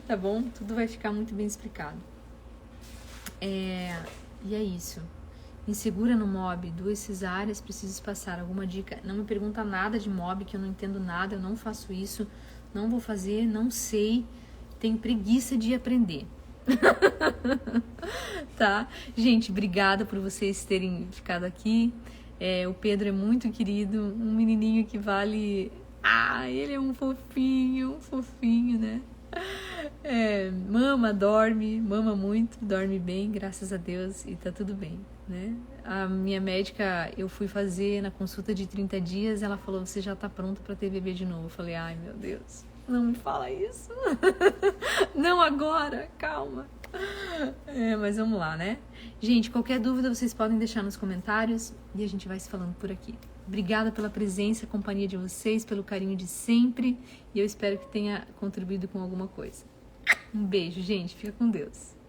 tá bom? Tudo vai ficar muito bem explicado. E é isso. Insegura no MOB, 2 cesáreas, preciso passar alguma dica? Não me pergunta nada de MOB, que eu não entendo nada, eu não faço isso, não vou fazer, não sei, tenho preguiça de aprender. Tá? Gente, obrigada por vocês terem ficado aqui. O Pedro é muito querido, um menininho que vale... ele é um fofinho, né? Mama muito, dorme bem, graças a Deus, e tá tudo bem, né? A minha médica, eu fui fazer na consulta de 30 dias, ela falou, você já tá pronta pra ter bebê de novo. Eu falei, ai meu Deus, Não me fala isso. Não agora, calma. Mas vamos lá, né? Gente, qualquer dúvida vocês podem deixar nos comentários e a gente vai se falando por aqui. Obrigada pela presença, companhia de vocês, pelo carinho de sempre e eu espero que tenha contribuído com alguma coisa. Um beijo, gente. Fica com Deus.